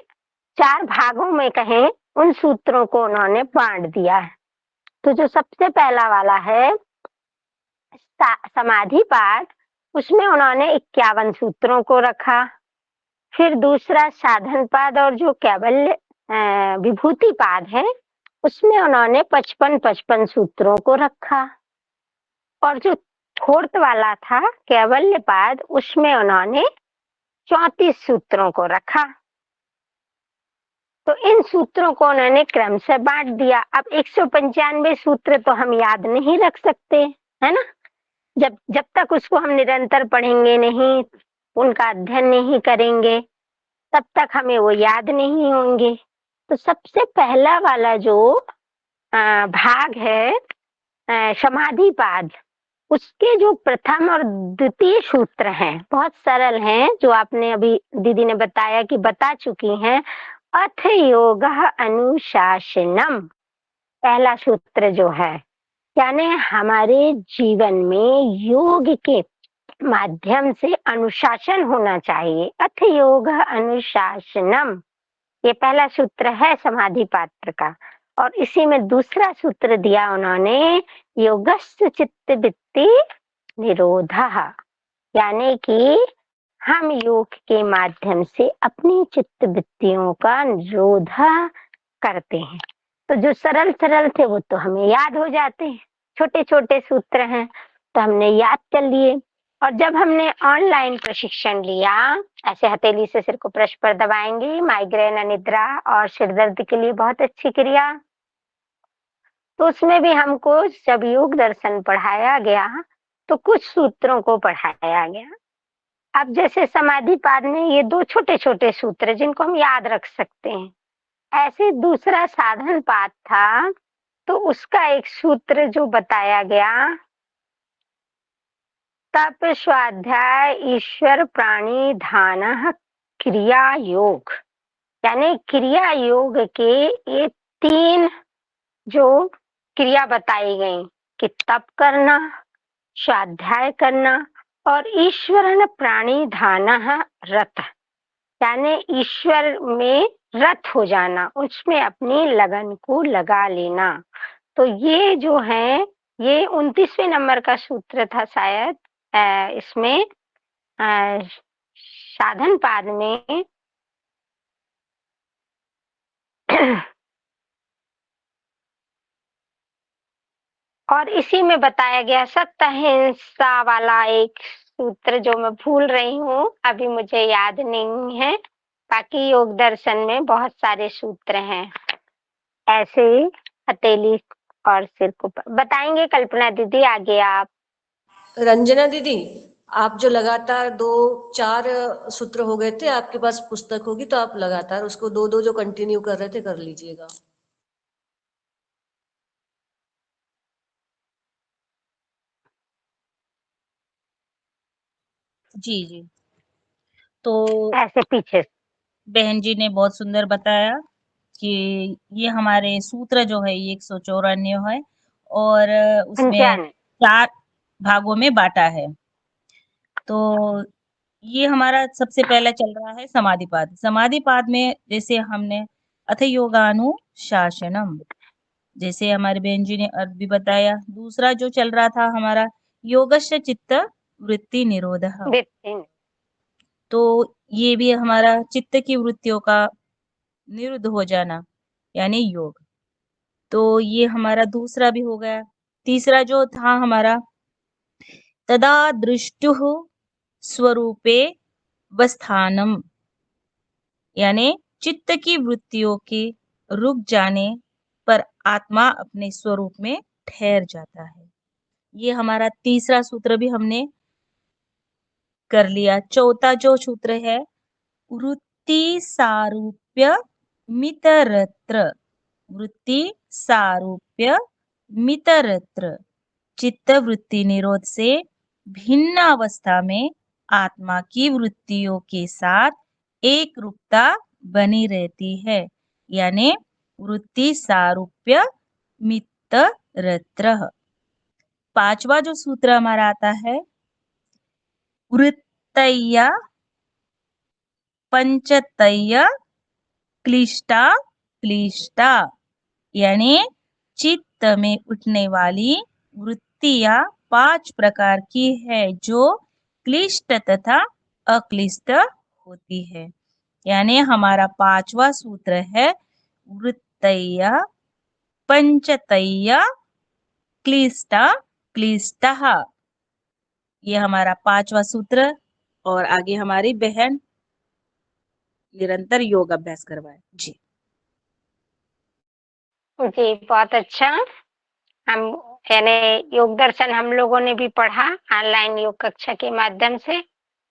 4 भागों में कहें, उन सूत्रों को उन्होंने बांट दिया है। तो जो सबसे पहला वाला है समाधि पाठ, उसमें उन्होंने 51 सूत्रों को रखा। फिर दूसरा साधन पाद और जो कैवल्य विभूति पाद है, उसमें उन्होंने 55 सूत्रों को रखा। और जो फोर्थ वाला था कैवल्य पाद, उसमें उन्होंने 34 सूत्रों को रखा। तो इन सूत्रों को उन्होंने क्रम से बांट दिया। अब 195 सूत्र तो हम याद नहीं रख सकते, है ना, जब तक उसको हम निरंतर पढ़ेंगे नहीं, उनका अध्ययन नहीं करेंगे, तब तक हमें वो याद नहीं होंगे। तो सबसे पहला वाला जो भाग है समाधि पाद, उसके जो प्रथम और द्वितीय सूत्र हैं बहुत सरल हैं, जो आपने अभी दीदी ने बताया कि बता चुकी हैं। अथ योग अनुशासनम, पहला सूत्र जो है, यानी हमारे जीवन में योग के माध्यम से अनुशासन होना चाहिए। अथ योग अनुशासनम, ये पहला सूत्र है समाधि पात्र का। और इसी में दूसरा सूत्र दिया उन्होंने, योगस्य चित्त वृत्ति निरोधः, यानी कि हम योग के माध्यम से अपनी चित्त वृत्तियों का निरोध करते हैं। तो जो सरल सरल थे वो तो हमें याद हो जाते हैं, छोटे छोटे सूत्र हैं तो हमने याद कर लिए। और जब हमने ऑनलाइन प्रशिक्षण लिया, ऐसे हथेली से सिर को पृष्ठ पर दबाएंगे, माइग्रेन, अनिद्रा और सिर दर्द के लिए बहुत अच्छी क्रिया, तो उसमें भी हमको जब योग दर्शन पढ़ाया गया तो कुछ सूत्रों को पढ़ाया गया। अब जैसे समाधि पाद में ये 2 छोटे छोटे सूत्र जिनको हम याद रख सकते हैं, ऐसे दूसरा साधन पाद था तो उसका एक सूत्र जो बताया गया, तप स्वाध्याय ईश्वर प्राणी ध्यान क्रिया योग, यानी क्रिया योग के ये 3 जो क्रिया बताई गई कि तप करना, स्वाध्याय करना और ईश्वरन प्राणी ध्यान रत, यानी ईश्वर में रत हो जाना, उसमें अपनी लगन को लगा लेना। तो ये जो है, ये 29वें नंबर का सूत्र था शायद इसमें साधन पाद में। और इसी में बताया गया सत्य अहिंसा वाला एक सूत्र जो मैं भूल रही हूँ, अभी मुझे याद नहीं है। बाकी योग दर्शन में बहुत सारे सूत्र हैं, ऐसे हथेली और सिर को बताएंगे। कल्पना दीदी आगे आप। रंजना दीदी, आप जो लगातार 2-4 सूत्र हो गए थे, आपके पास पुस्तक होगी तो आप लगातार उसको 2-2 जो कंटिन्यू कर रहे थे कर लीजिएगा। जी, जी। तो ऐसे पीछे बहन जी ने बहुत सुंदर बताया कि ये हमारे सूत्र जो है ये 194 है और उसमें 95 4 भागों में बाँटा है। तो ये हमारा सबसे पहला चल रहा है समाधिपाद। समाधिपाद में जैसे हमने अथ योगानुशासनम, जैसे हमारे बहन जी ने अर्थ भी बताया। दूसरा जो चल रहा था हमारा योगस्य चित्त वृत्ति निरोधः, विपिन। तो ये भी हमारा चित्त की वृत्तियों का निरुद्ध हो जाना यानी योग। तो ये हमारा दूसरा भी हो गया। तीसरा जो था हमारा तदा दृष्टुः स्वरूपे वस्थानम, यानी चित्त की वृत्तियों के रुक जाने पर आत्मा अपने स्वरूप में ठहर जाता है। ये हमारा तीसरा सूत्र भी हमने कर लिया। चौथा जो सूत्र है वृत्ति सारूप्य मितरत्र, वृत्ति सारूप्य मितरत्र, चित्त वृत्ति निरोध से भिन्न अवस्था में आत्मा की वृत्तियों के साथ एक रूपता बनी रहती है, यानी वृत्ति सारूप्य मितरत्र। पांचवा जो सूत्र हमारा आता है वृत्तय्य पंचतय्य क्लिष्टा क्लिष्टा, यानी चित्त में उठने वाली वृत्तियां 5 प्रकार की है जो क्लिष्ट तथा अक्लिष्ट होती है। यानी हमारा पांचवा सूत्र है वृत्तय्य पंचतय्य क्लिष्टा क्लिष्टः। ये हमारा पांचवा सूत्र। और आगे हमारी बहन निरंतर योग अभ्यास करवाए जी। जी बहुत अच्छा। हम यानी योग दर्शन हम लोगों ने भी पढ़ा ऑनलाइन योग कक्षा के माध्यम से,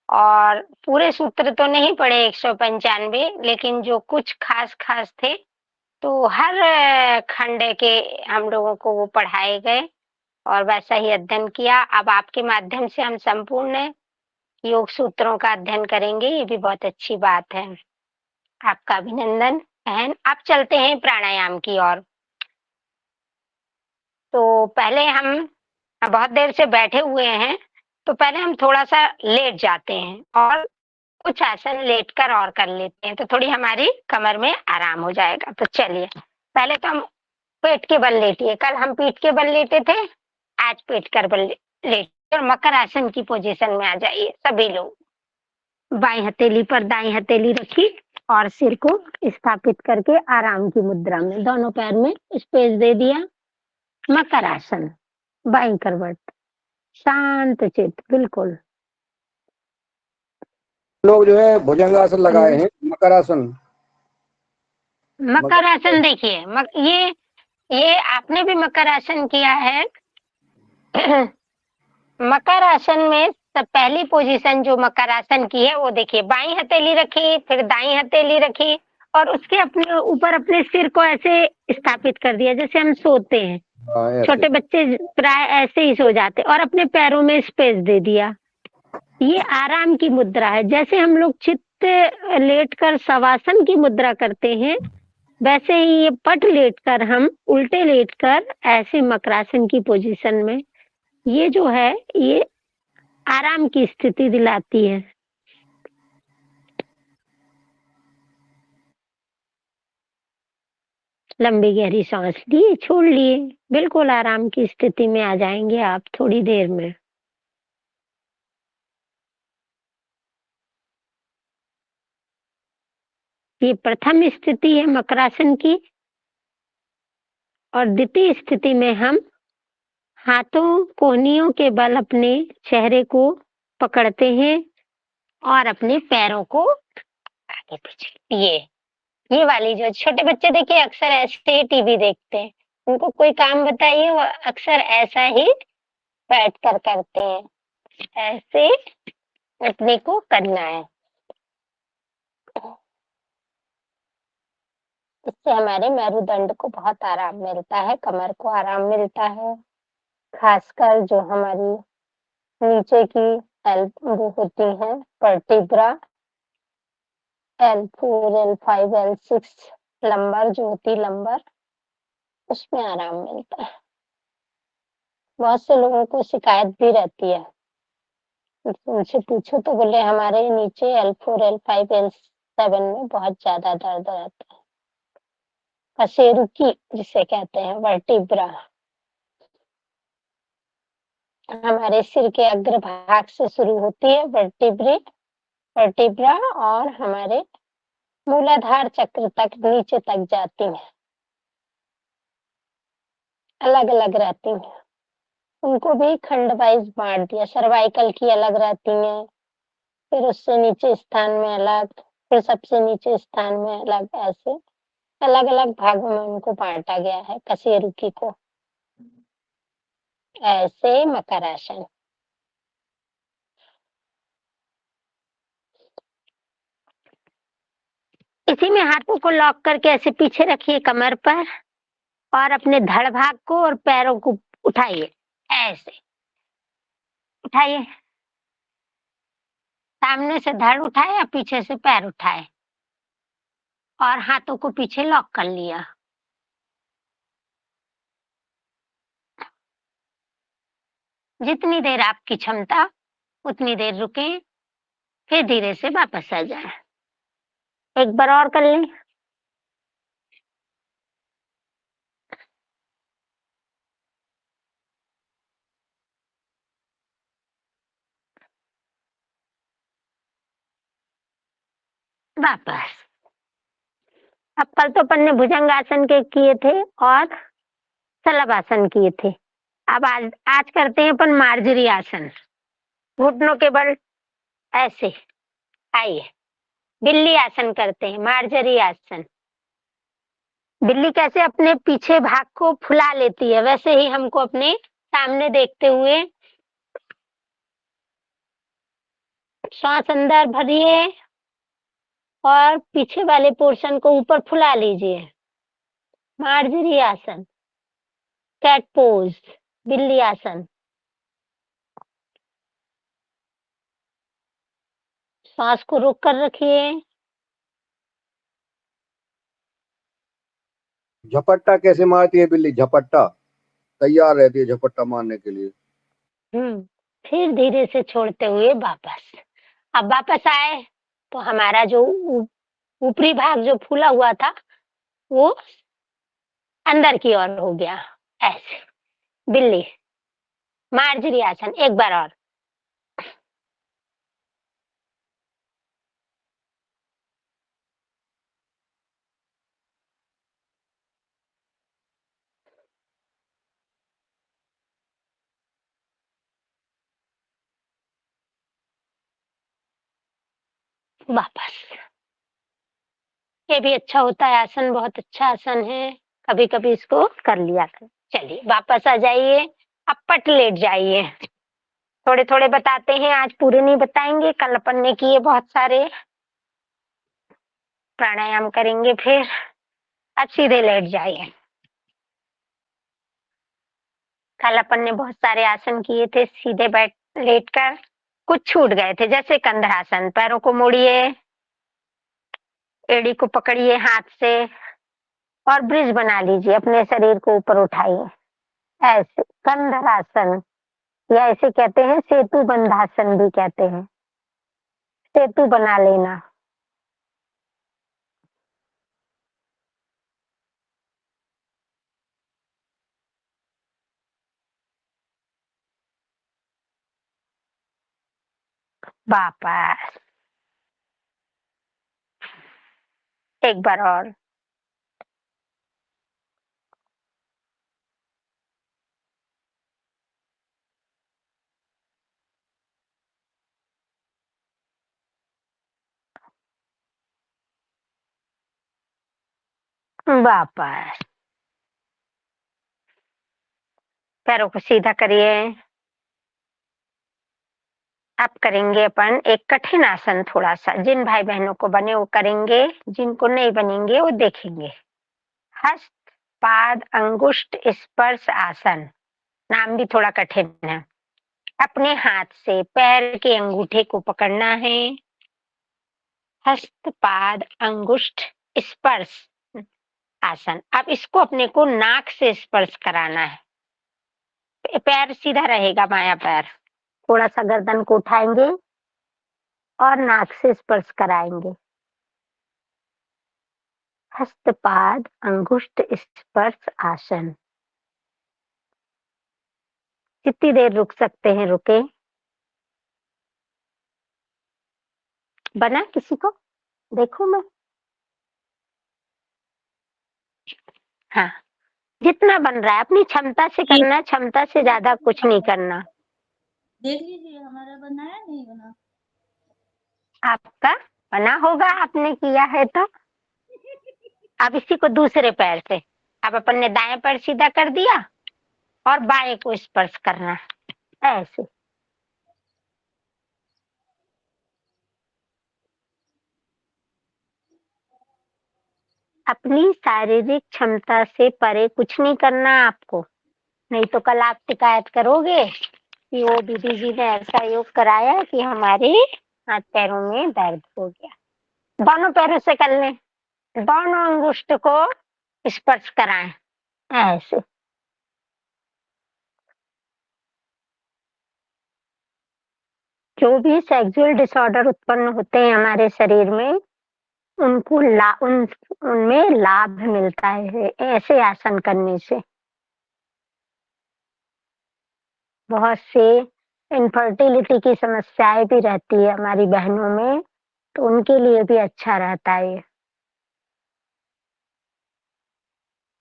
और पूरे सूत्र तो नहीं पढ़े 195, लेकिन जो कुछ खास खास थे तो हर खंड के हम लोगों को वो पढ़ाए गए और वैसा ही अध्ययन किया। अब आपके माध्यम से हम संपूर्ण योग सूत्रों का अध्ययन करेंगे, ये भी बहुत अच्छी बात है। आपका अभिनंदन बहन। अब चलते हैं प्राणायाम की ओर। तो पहले हम बहुत देर से बैठे हुए हैं, तो पहले हम थोड़ा सा लेट जाते हैं और कुछ आसन लेटकर और कर लेते हैं, तो थोड़ी हमारी कमर में आराम हो जाएगा। तो चलिए पहले तो हम पेट के बल लेटिए। कल हम पीठ के बल लेटे थे, आज पेट कर बल लेटिए और मकर आसन की पोजीशन में आ जाइए सभी लोग। बाई हथेली पर दाई हथेली रखी और सिर को स्थापित करके आराम की मुद्रा में दोनों पैर में स्पेस दे दिया। मकर आसन, बाई करवट, शांत चित बिल्कुल। लोग जो है भुजंगासन लगाए हैं, मकरासन। मकर आसन देखिए, ये आपने भी मकर आसन किया है। मकर आसन में सब पहली पोजीशन जो मकर आसन की है वो देखिए, बाई हथेली रखी, फिर दाई हथेली रखी और उसके अपने ऊपर अपने सिर को ऐसे स्थापित कर दिया जैसे हम सोते हैं। ऐसे। छोटे बच्चे प्राय ऐसे ही सो जाते और अपने पैरों में स्पेस दे दिया। ये आराम की मुद्रा है। जैसे हम लोग चित्त लेटकर शवासन की मुद्रा करते हैं, वैसे ही ये पट लेटकर हम उल्टे लेटकर ऐसे मकरासन की पोजीशन में, ये जो है ये आराम की स्थिति दिलाती है। लंबी गहरी सांस लिए, छोड़ लिए, बिल्कुल आराम की स्थिति में आ जाएंगे आप थोड़ी देर में। ये प्रथम स्थिति है मकरासन की, और द्वितीय स्थिति में हम हाथों कोहनियों के बल अपने चेहरे को पकड़ते हैं और अपने पैरों को आगे पीछे। ये वाली जो छोटे बच्चे देखिए अक्सर ऐसे टीवी देखते हैं, उनको कोई काम बताइए वो अक्सर ऐसा ही बैठ कर करते हैं, ऐसे अपने को करना है। इससे हमारे मेरुदंड को बहुत आराम मिलता है, कमर को आराम मिलता है, खासकर जो हमारी नीचे की एल्बो होती है, vertebra, L4, L5, L6 lumbar जो होती लंबर, उसमें आराम मिलता है। बहुत से लोगों को शिकायत भी रहती है उनसे पूछो तो बोले हमारे नीचे L4, L5, L7 में बहुत ज्यादा दर्द रहता है। कशेरुकी जिसे कहते हैं, वर्टिब्रा हमारे सिर के अग्रभाग से शुरू होती है, वर्टिब्रा, और हमारे मूलाधार चक्र तक नीचे तक जाती है, अलग अलग रहती हैं। उनको भी खंड वाइज बांट दिया, सर्वाइकल की अलग रहती हैं, फिर उससे नीचे स्थान में अलग, फिर सबसे नीचे स्थान में अलग, ऐसे अलग अलग भागों में उनको बांटा गया है कशेरुकी को। ऐसे मकर आसन। इसी में हाथों को लॉक करके ऐसे पीछे रखिए कमर पर, और अपने धड़ भाग को और पैरों को उठाइए, ऐसे उठाइए, सामने से धड़ उठाए या पीछे से पैर उठाए, और हाथों को पीछे लॉक कर लिया। जितनी देर आपकी क्षमता उतनी देर रुके, फिर धीरे से वापस आ जाए। एक बार और कर लें। वापस। अब कल तो अपन ने भुजंगासन के किए थे और शलभासन किए थे। अब आज करते हैं अपन मार्जरी आसन। घुटनों के बल ऐसे, आइए बिल्ली आसन करते हैं, मार्जरी आसन। बिल्ली कैसे अपने पीछे भाग को फुला लेती है, वैसे ही हमको अपने सामने देखते हुए श्वास अंदर भरिए और पीछे वाले पोर्शन को ऊपर फुला लीजिए। मार्जरी आसन, कैट पोज, बिल्ली आसन। श्वास को रोक कर रखिए। झपट्टा कैसे मारती है बिल्ली? झपट्टा तैयार रहती है झपट्टा मारने के लिए। फिर धीरे से छोड़ते हुए वापस। अब वापस आए तो हमारा जो ऊपरी भाग जो फूला हुआ था वो अंदर की ओर हो गया, ऐसे। बिल्ली मार्जरी आसन एक बार और। वापस। ये भी अच्छा होता है आसन, बहुत अच्छा आसन है, कभी कभी इसको कर लिया कर। चलिए वापस आ जाइए, अब पट लेट जाइए। थोड़े थोड़े बताते हैं, आज पूरे नहीं बताएंगे। कल अपन ने किए बहुत सारे। प्राणायाम करेंगे फिर। अब सीधे लेट जाइए। कल अपन ने बहुत सारे आसन किए थे सीधे बैठ लेटकर, कुछ छूट गए थे, जैसे कंधरासन। पैरों को मोड़िए, एड़ी को पकड़िए हाथ से और ब्रिज बना लीजिए, अपने शरीर को ऊपर उठाइए, ऐसे। कंधरासन, या ऐसे कहते हैं सेतु बंधासन भी कहते हैं, सेतु बना लेना। वापस एक बार और। वापस। पैरों को सीधा करिए। अब करेंगे अपन एक कठिन आसन थोड़ा सा। जिन भाई बहनों को बने वो करेंगे, जिनको नहीं बनेंगे वो देखेंगे। हस्त पाद अंगुष्ठ स्पर्श आसन, नाम भी थोड़ा कठिन है। अपने हाथ से पैर के अंगूठे को पकड़ना है। हस्त पाद अंगुष्ठ स्पर्श आसन। अब इसको अपने को नाक से स्पर्श कराना है। पैर सीधा रहेगा, बायां पैर थोड़ा सा गर्दन को उठाएंगे और नाक से स्पर्श कराएंगे। हस्तपाद अंगुष्ठ स्पर्श आसन। कितनी देर रुक सकते हैं रुके? बना किसी को? देखो मैं। हाँ, जितना बन रहा है अपनी क्षमता से करना, क्षमता से ज्यादा कुछ नहीं करना। देख लीजिए हमारा बना है नहीं बना। आपका बना होगा, आपने किया है तो। अब इसी को दूसरे पैर से, अब अपन ने दाएं पैर सीधा कर दिया और बाएं को स्पर्श करना ऐसे। अपनी शारीरिक क्षमता से परे कुछ नहीं करना आपको, नहीं तो कल आप शिकायत करोगे कि वो दीदी जी ने ऐसा योग कराया कि हमारे हाथ पैरों में दर्द हो गया। दोनों पैरों से कर लें, दोनों अंगुष्ठ को स्पर्श कराएं ऐसे। जो भी सेक्सुअल डिसऑर्डर उत्पन्न होते हैं हमारे शरीर में, उनमें लाभ मिलता है ऐसे आसन करने से। बहुत से इनफर्टिलिटी की समस्याएं भी रहती है हमारी बहनों में, तो उनके लिए भी अच्छा रहता है ये।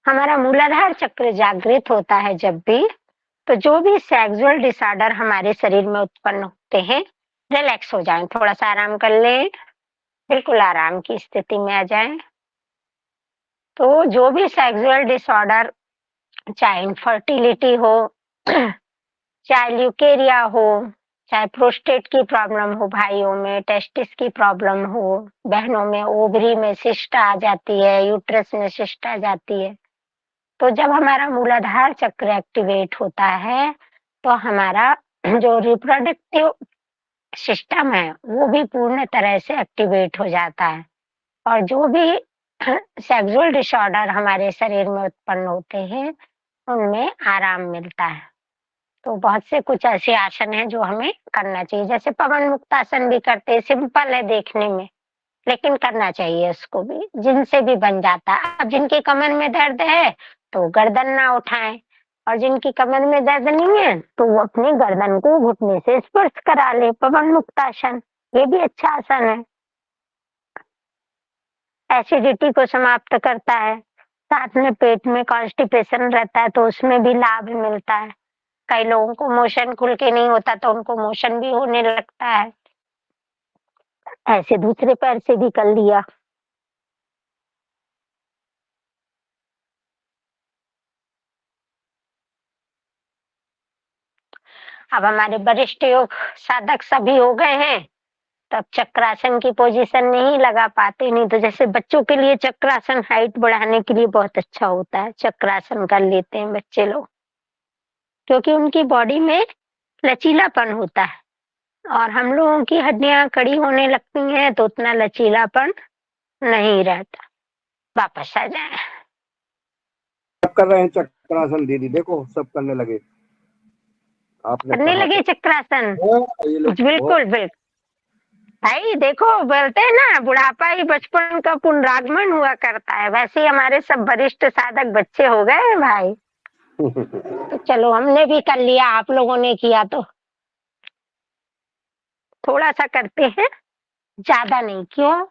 हमारा मूलाधार चक्र जागृत होता है जब भी, तो जो भी सेक्सुअल डिसऑर्डर हमारे शरीर में उत्पन्न होते हैं, रिलैक्स हो जाएं, थोड़ा सा आराम कर लें, बिल्कुल आराम की स्थिति में आ जाएं। तो जो भी सेक्सुअल डिसऑर्डर, चाहे इनफर्टिलिटी हो, चाहे ल्यूकेरिया हो, चाहे प्रोस्टेट की प्रॉब्लम हो, भाइयों में टेस्टिस की प्रॉब्लम हो, बहनों में ओवरी में सिस्ट आ जाती है, यूट्रस में सिस्ट आ जाती है, तो जब हमारा मूलाधार चक्र एक्टिवेट होता है तो हमारा जो रिप्रोडक्टिव सिस्टम है वो भी पूर्ण तरह से एक्टिवेट हो जाता है, और जो भी सेक्सुअल डिसऑर्डर हमारे शरीर में उत्पन्न होते हैं उनमें आराम मिलता है। तो बहुत से कुछ ऐसे आसन हैं जो हमें करना चाहिए, जैसे पवन मुक्तासन भी करते हैं, सिंपल है देखने में, लेकिन करना चाहिए उसको भी, जिनसे भी बन जाता है। अब जिनके कमर में दर्द है तो गर्दन ना उठाएं, और जिनकी कमर में दर्द नहीं है तो वो अपने गर्दन को घुटने से स्पर्श करा ले, पवन मुक्तासन, ये भी अच्छा आसन है। एसिडिटी को समाप्त करता है, साथ में पेट में कॉन्स्टिपेशन रहता है तो उसमें भी लाभ मिलता है। कई लोगों को मोशन खुल के नहीं होता तो उनको मोशन भी होने लगता है, ऐसे दूसरे पैर से भी कर लिया। अब हमारे वरिष्ठ योग साधक सभी हो गए हैं, तब चक्रासन की पोजीशन नहीं लगा पाते, नहीं तो जैसे बच्चों के लिए चक्रासन हाइट बढ़ाने के लिए बहुत अच्छा होता है, चक्रासन कर लेते हैं बच्चे लोग, क्योंकि उनकी बॉडी में लचीलापन होता है, और हम लोगों की हड्डियां कड़ी होने लगती हैं तो उतना लचीलापन नहीं रहता। वापस आ जाए। सब कर रहे हैं चक्रासन दीदी, देखो सब करने लगे। आपने करने कहा लगे चक्रासन, ये लोग बिल्कुल बिल्कुल। भाई देखो, बोलते हैं ना बुढ़ापा ही बचपन का पुनरागमन हुआ करता है, वैसे ही हमारे सब वरिष्ठ साधक बच्चे हो गए हैं भाई। तो चलो हमने भी कर लिया, आप लोगों ने किया तो थोड़ा सा करते हैं, ज्यादा नहीं। क्यों?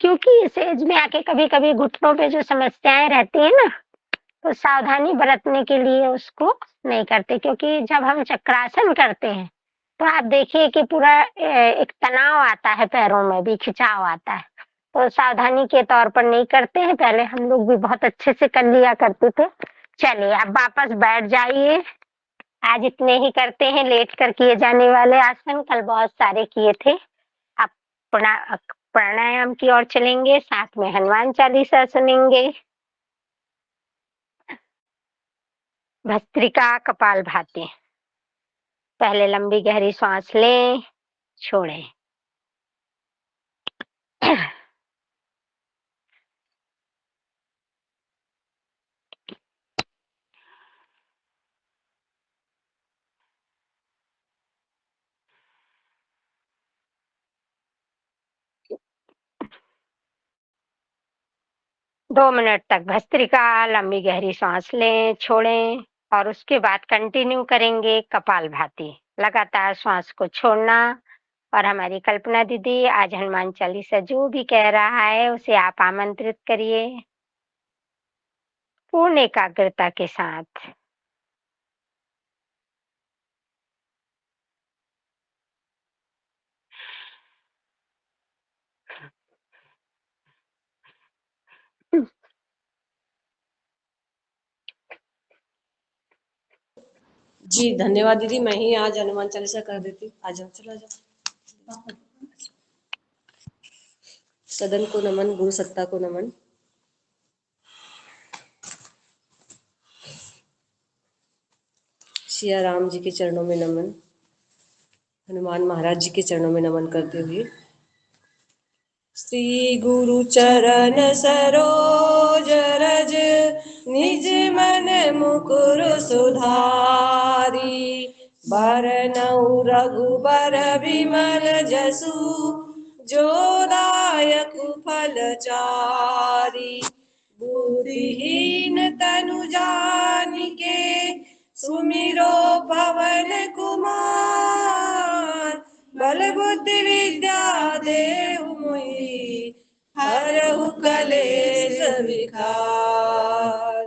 क्योंकि इस एज में आके कभी कभी घुटनों पे जो समस्याएं रहती है ना, तो सावधानी बरतने के लिए उसको नहीं करते, क्योंकि जब हम चक्रासन करते हैं तो आप देखिए कि पूरा एक तनाव आता है, पैरों में भी खिंचाव आता है, तो सावधानी के तौर पर नहीं करते हैं। पहले हम लोग भी बहुत अच्छे से कर लिया करते थे। चलिए अब वापस बैठ जाइए। आज इतने ही करते हैं, लेट कर किए जाने वाले आसन, कल बहुत सारे किए थे। अब प्राणायाम की ओर चलेंगे, साथ में हनुमान चालीसा सुनेंगे। भस्त्रिका कपालभाति। पहले लंबी गहरी सांस लें, छोड़ें। 2 मिनट तक भस्त्रिका, लंबी गहरी सांस लें, छोड़ें और उसके बाद कंटिन्यू करेंगे कपालभाति। लगातार श्वास को छोड़ना। और हमारी कल्पना दीदी आज हनुमान चालीसा जो भी कह रहा है उसे आप आमंत्रित करिए पूर्ण एकाग्रता के साथ। जी धन्यवाद दीदी, मैं ही आज हनुमान चालीसा कर देती। आ जाओ, चलो आ जाओ। सदन को नमन, गुरु सत्ता को नमन। सिया राम जी के चरणों में नमन, हनुमान महाराज जी के चरणों में नमन करते हुए श्री गुरु चरण सरोज रज निज मन मुकुर सुधारी, बरनउँ रघुबर विमल जसु जो दायक फल चारि, बुद्धिहीन तनु जानिके सुमिरो पवन कुमार, बल बुद्धि विद्या देहु मोहि हरहु कलेश विकार।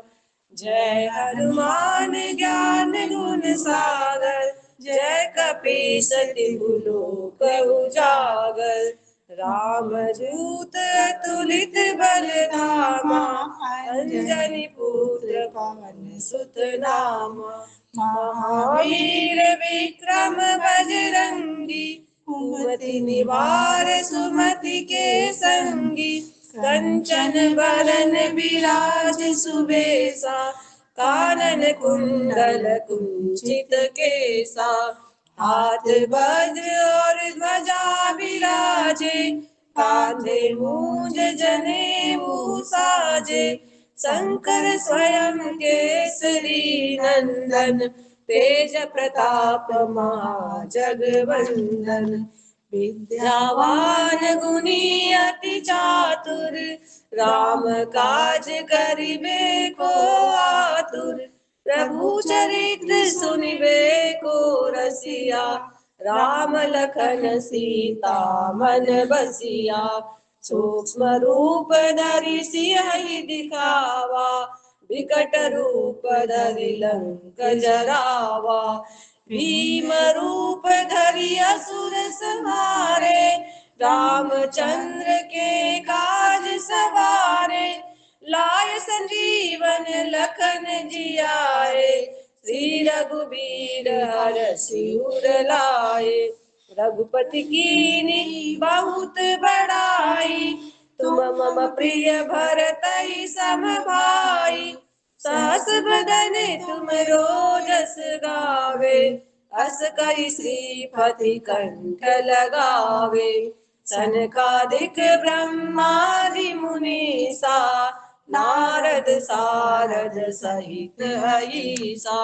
जय हनुमान ज्ञान गुण सागर, जय कपीस तिहु लोक उजागर, रामदूत अतुलित बल धामा, अंजनी पुत्र पवन सुत नामा, महावीर विक्रम बजरंगी, कुमति निवार सुमति के संगी, कंचन बरन विराज सुबेसा, कानन कुंडल कुंचित केसा, हाथ वज्र और ध्वजा विराजे, कांधे मूंज जनेऊ साजे, शंकर स्वयं केसरी नंदन, तेज प्रताप महाजगवंदन, विद्यावान गुणी अति चातुर, राम काज करिबे को आतुर, प्रभु चरित्र सुनिबे को रसिया, राम लखन सीता मन बसिया, सूक्ष्म रूप धरि सियहि दिखावा, विकट रूप धरि लंक जरावा, भीम रूप धरि असुर संहारे, रामचंद्र के काज सवारे, लाय संजीवन लखन जियाए, श्री रघुबीर हरषि उर लाए, रघुपति कीनी बहुत बड़ाई, तुम मम प्रिय भरतहि सम भाई, सहस बदन तुम रोजस गावे, अस कहि श्रीपति कंठ लगावे, सनकादिक ब्रह्मादि मुनीसा, नारद सारद सहित अहिसा,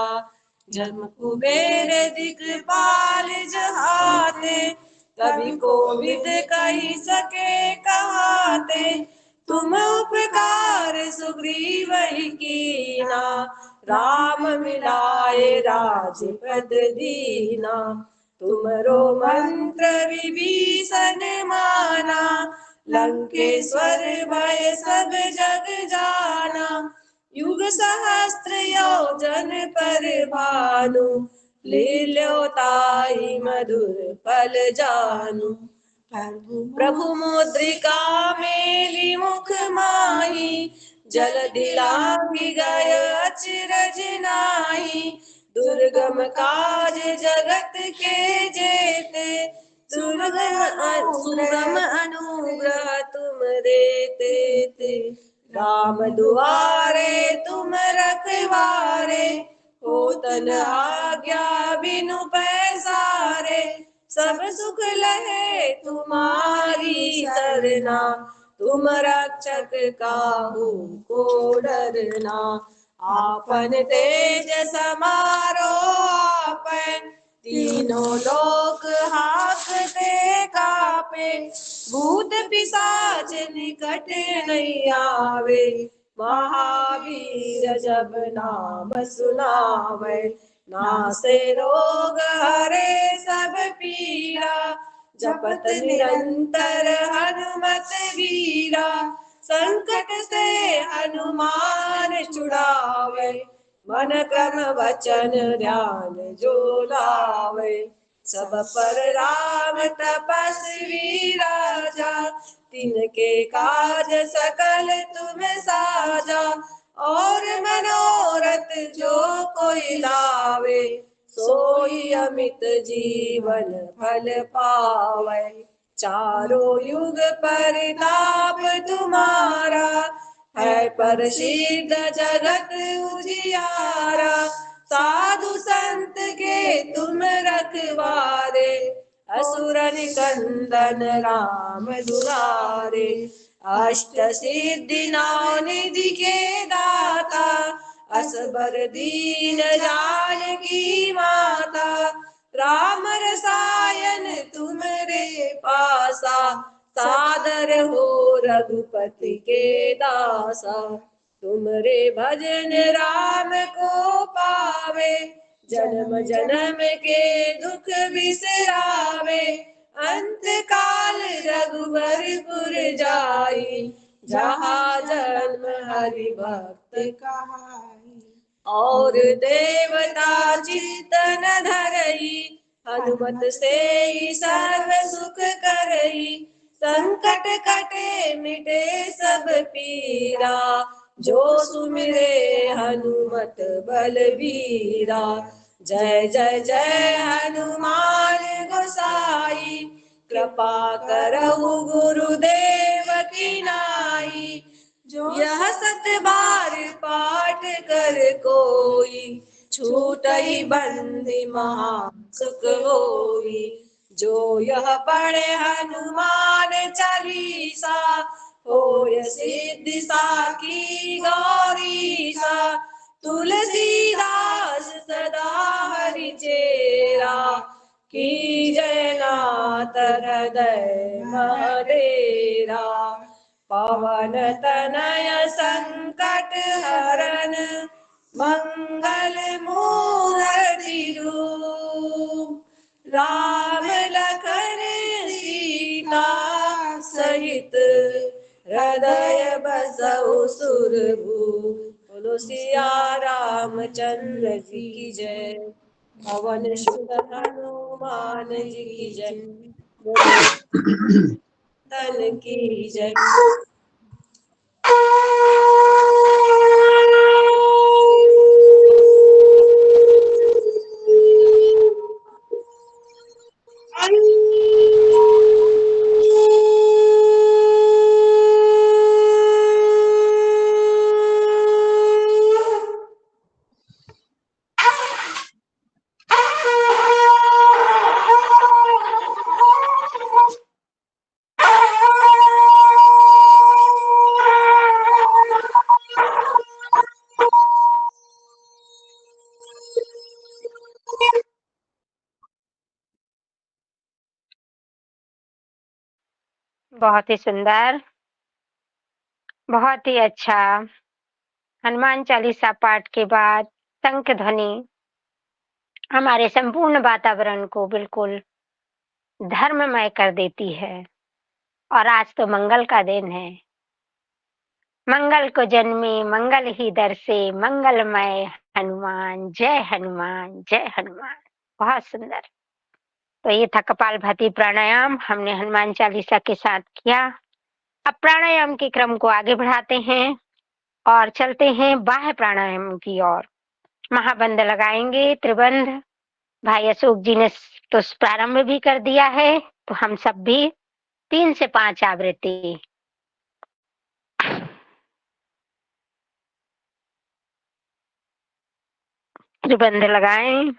जन्म कुबेर दिक्पाल जहाते, कवि कोविद कहि सके कहाते, तुम उपकार सुग्रीवहि कीना, राम मिलाए राजपद दीना, तुमरो मंत्र विभीषण माना, लंकेश्वर भय सब जग जाना, युग सहस्त्र योजन पर भानु, लील्यो ताहि मधुर फल जानु, प्रभु मुद्रिका मेली मुख माही, जलधि लांघि गय अचरज नाहि, दुर्गम काज जगत के जेते, सुगम अनुग्रह तुम देते, राम दुआरे तुम रखवारे, होतन आज्ञा बिनु पैसारे, सब सुख लहे तुम्हारी सरना, तुम रक्षक काहू को डरना, आपन तेज समारो आपै, तीनों लोक हांकते कापे, भूत पिशाच निकट नहीं आवे, महावीर जब नाम सुनावे, नासे रोग हरे सब पीरा, जपत निरंतर हनुमत वीरा, संकट से हनुमान छुड़ावे, मन क्रम वचन ध्यान जो लावे, सब पर राम तपस्वी राजा, तिनके काज सकल तुम साजा, और मनोरथ जो कोई लावे, सोई अमित जीवन फल पावे, चारों युग परिताप तुम्हारा, है प्रसिद्ध जगत उजियारा, साधु संत के तुम रखवारे, असुर निकंदन राम दुलारे, अष्ट सिद्धि नौ निधि के दाता, असबर दीन जानकी माता, राम रसायन तुम्हारे पासा, सादर हो रघुपति के दासा, तुमरे भजन राम को पावे, जन्म जन्म के दुख बिसरावे, अंत काल रघुवरपुर जाई, जहाँ जन्म हरि भक्त कहाई, और देवता चित्तन धरई, हनुमत से ही सर्व सुख करई, संकट कटे मिटे सब पीरा, जो सुमिरे हनुमत बलवीरा, जय जय जय हनुमान गोसाई, कृपा करहु गुरुदेव की नाई, यह सत बार पाठ कर कोई, छूटहि बंदी महा सुख होई, जो यह पढ़े हनुमान चालीसा, होय सिद्धि साखी गौरीसा, तुलसीदास सदा हरि चेरा, की जय नाथ हृदय महडेरा, पवन तनय संकट हरन, मंगल मूर्ति रूप, राम लखन सीता सहित, हृदय बसहु सुरभूप, बोलो सिया रामचंद्र जी की जय, पवन सुत हनुमान जी की जय, बोलो तन की जय। बहुत ही सुंदर, बहुत ही अच्छा। हनुमान चालीसा पाठ के बाद शंख ध्वनि हमारे संपूर्ण वातावरण को बिल्कुल धर्ममय कर देती है। और आज तो मंगल का दिन है। मंगल को जन्मे मंगल ही दर्शे, मंगलमय हनुमान, जय हनुमान, जय हनुमान। बहुत सुंदर। तो ये था कपालभाति प्राणायाम, हमने हनुमान चालीसा के साथ किया। अब प्राणायाम के क्रम को आगे बढ़ाते हैं और चलते हैं बाह्य प्राणायाम की ओर। महाबंध लगाएंगे, त्रिबंध। भाई अशोक जी ने तो प्रारंभ भी कर दिया है, तो हम सब भी 3 से 5 आवृत्ति। त्रिबंध लगाएं।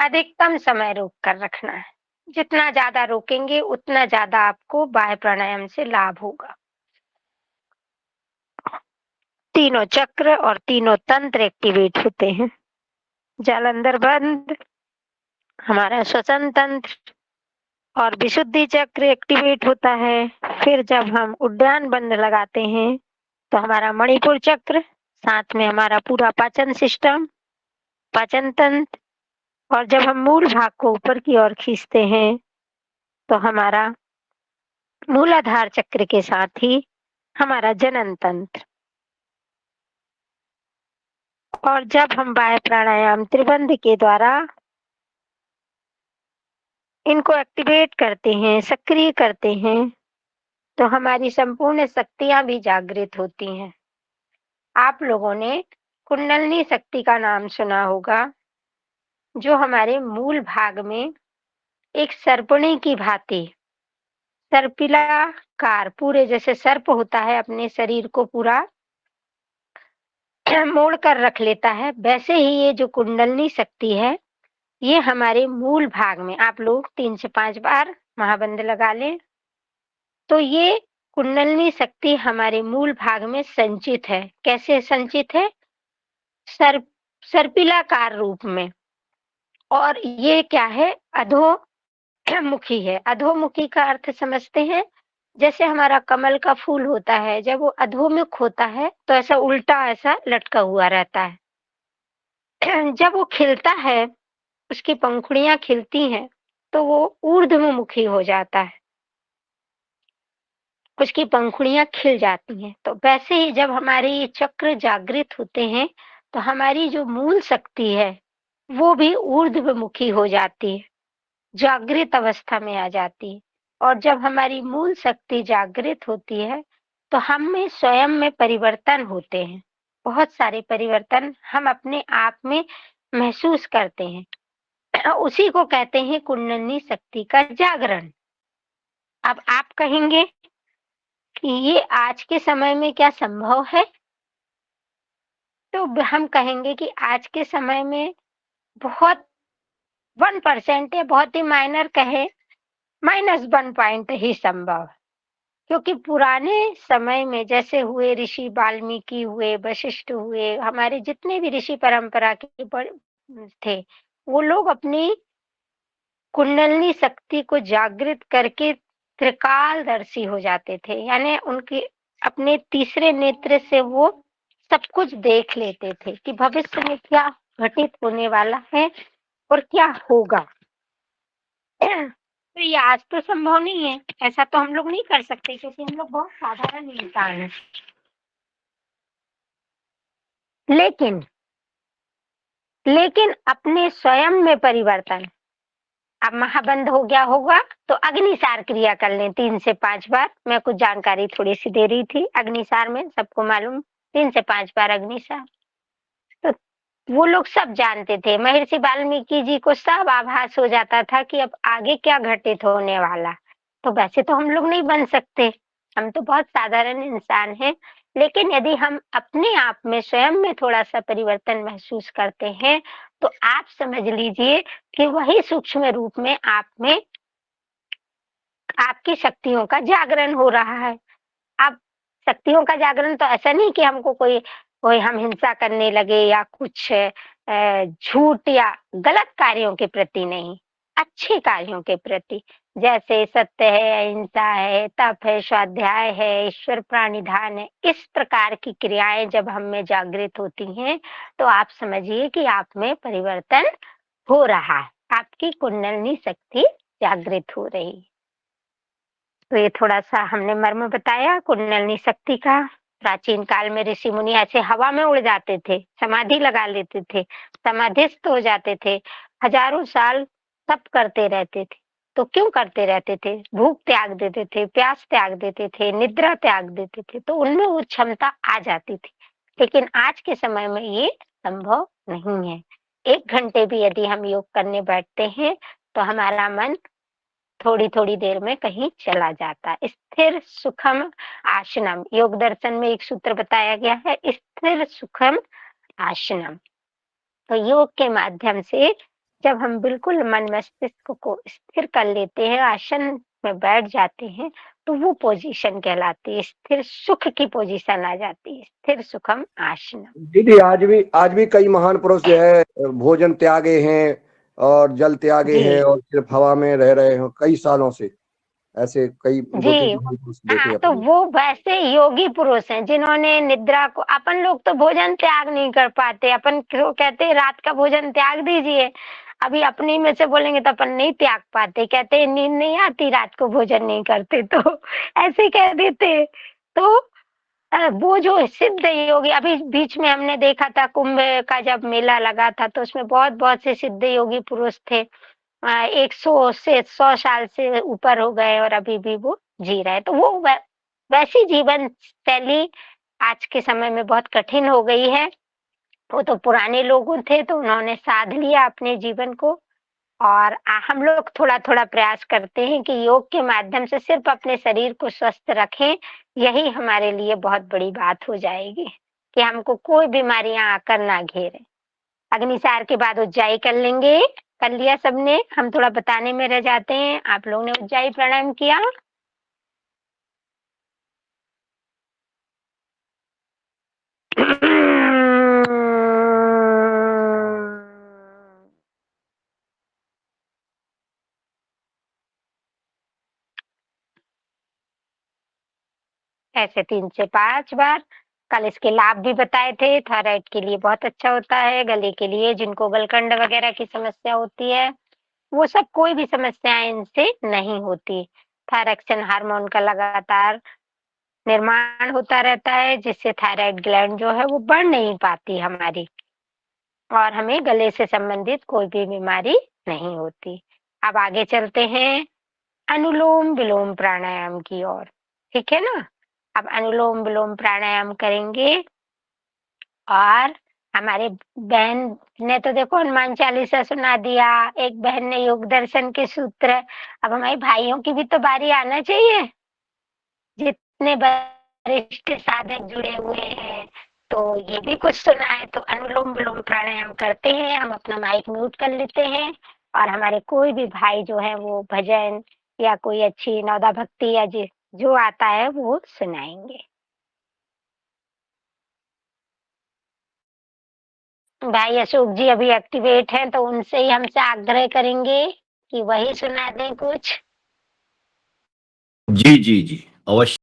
अधिकतम समय रोक कर रखना है। जितना ज्यादा रोकेंगे उतना ज्यादा आपको बाह्य प्राणायाम से लाभ होगा। तीनों चक्र और तीनों तंत्र एक्टिवेट होते हैं। जालंधर बंद, हमारा श्वसन तंत्र और विशुद्धि चक्र एक्टिवेट होता है। फिर जब हम उद्यान बंद लगाते हैं तो हमारा मणिपुर चक्र, साथ में हमारा पूरा पाचन सिस्टम, पाचन तंत्र, और जब हम मूल भाग को ऊपर की ओर खींचते हैं तो हमारा मूलाधार चक्र के साथ ही हमारा जनन तंत्र। और जब हम बाह्य प्राणायाम त्रिबंध के द्वारा इनको एक्टिवेट करते हैं, सक्रिय करते हैं, तो हमारी संपूर्ण शक्तियां भी जागृत होती हैं। आप लोगों ने कुंडलिनी शक्ति का नाम सुना होगा, जो हमारे मूल भाग में एक सर्पणी की भांति सर्पिलाकार, पूरे जैसे सर्प होता है अपने शरीर को पूरा मोड़ कर रख लेता है, वैसे ही ये जो कुंडलिनी शक्ति है ये हमारे मूल भाग में, आप लोग 3 से 5 बार महाबंद लगा लें, तो ये कुंडलिनी शक्ति हमारे मूल भाग में संचित है। कैसे संचित है? सर्पिलाकार रूप में। और ये क्या है? अधोमुखी है। अधोमुखी का अर्थ समझते हैं? जैसे हमारा कमल का फूल होता है, जब वो अधोमुख होता है तो ऐसा उल्टा ऐसा लटका हुआ रहता है। जब वो खिलता है, उसकी पंखुड़ियां खिलती हैं, तो वो ऊर्ध्वमुखी हो जाता है, उसकी पंखुड़ियां खिल जाती हैं। तो वैसे ही जब हमारे ये चक्र जागृत होते हैं तो हमारी जो मूल शक्ति है वो भी ऊर्ध्वमुखी हो जाती है, जागृत अवस्था में आ जाती है। और जब हमारी मूल शक्ति जागृत होती है तो हम में स्वयं में परिवर्तन होते हैं। बहुत सारे परिवर्तन हम अपने आप में महसूस करते हैं। उसी को कहते हैं कुंडलिनी शक्ति का जागरण। अब आप कहेंगे कि ये आज के समय में क्या संभव है? तो हम कहेंगे कि आज के समय में बहुत 1% या बहुत ही माइनर कहे -1 पॉइंट ही संभव, क्योंकि पुराने समय में जैसे हुए ऋषि वाल्मीकि हुए, वशिष्ठ हुए, हमारे जितने भी ऋषि परंपरा के थे, वो लोग अपनी कुंडलिनी शक्ति को जागृत करके त्रिकालदर्शी हो जाते थे। यानी उनके अपने तीसरे नेत्र से वो सब कुछ देख लेते थे कि भविष्य में क्या घटित होने वाला है और क्या होगा। तो ये आज तो संभव नहीं है, ऐसा तो हम लोग नहीं कर सकते, क्योंकि हम लोग बहुत साधारण इंसान हैं। लेकिन अपने स्वयं में परिवर्तन। अब महाबंद हो गया होगा तो अग्निसार क्रिया कर लें 3 से 5 बार। मैं कुछ जानकारी थोड़ी सी दे रही थी अग्निसार में, सबको मालूम 3 से 5 बार अग्निसार। तो वो लोग सब जानते थे, महर्षि वाल्मीकि जी को सब आभास हो जाता था कि अब आगे क्या घटित होने वाला। तो वैसे तो हम लोग नहीं बन सकते, हम तो बहुत साधारण इंसान हैं। लेकिन यदि हम अपने आप में स्वयं में थोड़ा सा परिवर्तन महसूस करते हैं तो आप समझ लीजिए कि वही सूक्ष्म रूप में आप में आपकी शक्तियों का जागरण हो रहा है। अब शक्तियों का जागरण तो ऐसा नहीं कि हमको कोई हम हिंसा करने लगे या कुछ झूठ या गलत कार्यों के प्रति नहीं, अच्छे कार्यों के प्रति, जैसे सत्य है, अहिंसा है, तप है, स्वाध्याय है, ईश्वर प्राणिधान है। इस प्रकार की क्रियाएं जब हम में जागृत होती हैं तो आप समझिए कि आप में परिवर्तन हो रहा है, आपकी कुंडलिनी शक्ति जागृत हो रही है। तो ये थोड़ा सा हमने मर्म बताया कुंडलिनी शक्ति का। प्राचीन काल में ऋषि मुनि ऐसे हवा में उड़ जाते थे, समाधि लगा लेते थे, समाधिस्थ हो जाते थे, हजारों साल तप करते रहते थे। तो क्यों करते रहते थे? भूख त्याग देते थे, प्यास त्याग देते थे, निद्रा त्याग देते थे, तो उनमें वो क्षमता आ जाती थी। लेकिन आज के समय में ये संभव नहीं है। 1 घंटे भी यदि हम योग करने बैठते हैं तो हमारा मन थोड़ी थोड़ी देर में कहीं चला जाता है। स्थिर सुखम आसनम, योग दर्शन में एक सूत्र बताया गया है, स्थिर सुखम आसनम। तो योग के माध्यम से जब हम बिल्कुल मन मस्तिष्क को स्थिर कर लेते हैं, आसन में बैठ जाते हैं, तो वो पोजीशन कहलाती है, स्थिर सुख की पोजीशन आ जाती है, स्थिर सुखम आसनम। दीदी आज भी कई महान पुरुष जो है भोजन त्यागे हैं और जल त्यागे जी। हैं और सिर्फ हवा में रह रहे हैं कई सालों से, ऐसे कई 2-3 जी, महान पुरुष देखे हाँ, तो अपने। वो वैसे योगी पुरुष हैं जिन्होंने निद्रा को, अपन लोग तो भोजन त्याग नहीं कर पाते, अपन क्यों कहते हैं रात का भोजन त्याग दीजिए, अभी अपनी में से बोलेंगे तो अपन नहीं त्याग पाते, कहते हैं नींद नहीं आती रात को भोजन नहीं करते तो ऐसे कह देते। तो वो जो सिद्ध योगी, अभी बीच में हमने देखा था कुंभ का जब मेला लगा था, तो उसमें बहुत-बहुत से सिद्ध योगी पुरुष थे। 100 से 100 साल से ऊपर हो गए और अभी भी वो जी रहे हैं। तो वो वैसी जीवन शैली आज के समय में बहुत कठिन हो गई है। वो तो पुराने लोग थे तो उन्होंने साध लिया अपने जीवन को, और हम लोग थोड़ा-थोड़ा प्रयास करते हैं कि योग के माध्यम से सिर्फ अपने शरीर को स्वस्थ रखें, यही हमारे लिए बहुत बड़ी बात हो जाएगी कि हमको कोई बीमारियां आकर ना घेरे। अग्निसार के बाद उज्जाई कर लेंगे। कर लिया सबने? हम थोड़ा बताने में रह जाते हैं। आप लोगों ने उज्जाई प्राणायाम किया? ऐसे 3 से 5 बार। कल इसके लाभ भी बताए थे, थायराइड के लिए बहुत अच्छा होता है, गले के लिए जिनको गलकंड वगैरह की समस्या होती है, वो सब कोई भी समस्याएँ इनसे नहीं होती। थायरॉक्सिन हार्मोन का लगातार निर्माण होता रहता है, जिससे थायराइड ग्लैंड जो है वो बढ़ नहीं पाती हमारी, और हमें गले से संबंधित कोई भी बीमारी नहीं होती। अब आगे चलते हैं अनुलोम-विलोम प्राणायाम की ओर, ठीक है ना? अब अनुलोम-विलोम प्राणायाम करेंगे, और हमारे बहन ने तो देखो हनुमान चालीसा सुना दिया, एक बहन ने योग दर्शन के सूत्र, अब हमारे भाइयों की भी तो बारी आना चाहिए। जितने वरिष्ठ साधक जुड़े हुए हैं, तो ये भी कुछ सुनाए, तो अनुलोम विलोम प्राणायाम करते हैं, हम अपना माइक म्यूट कर लेते हैं, और हमारे कोई भी भाई जो है वो भजन या कोई अच्छी नवदा भक्ति या जो आता है वो सुनाएंगे। भाई अशोक जी अभी एक्टिवेट हैं, तो उनसे ही हमसे आग्रह करेंगे कि वही सुना दें कुछ। जी, जी, जी, अवश्य।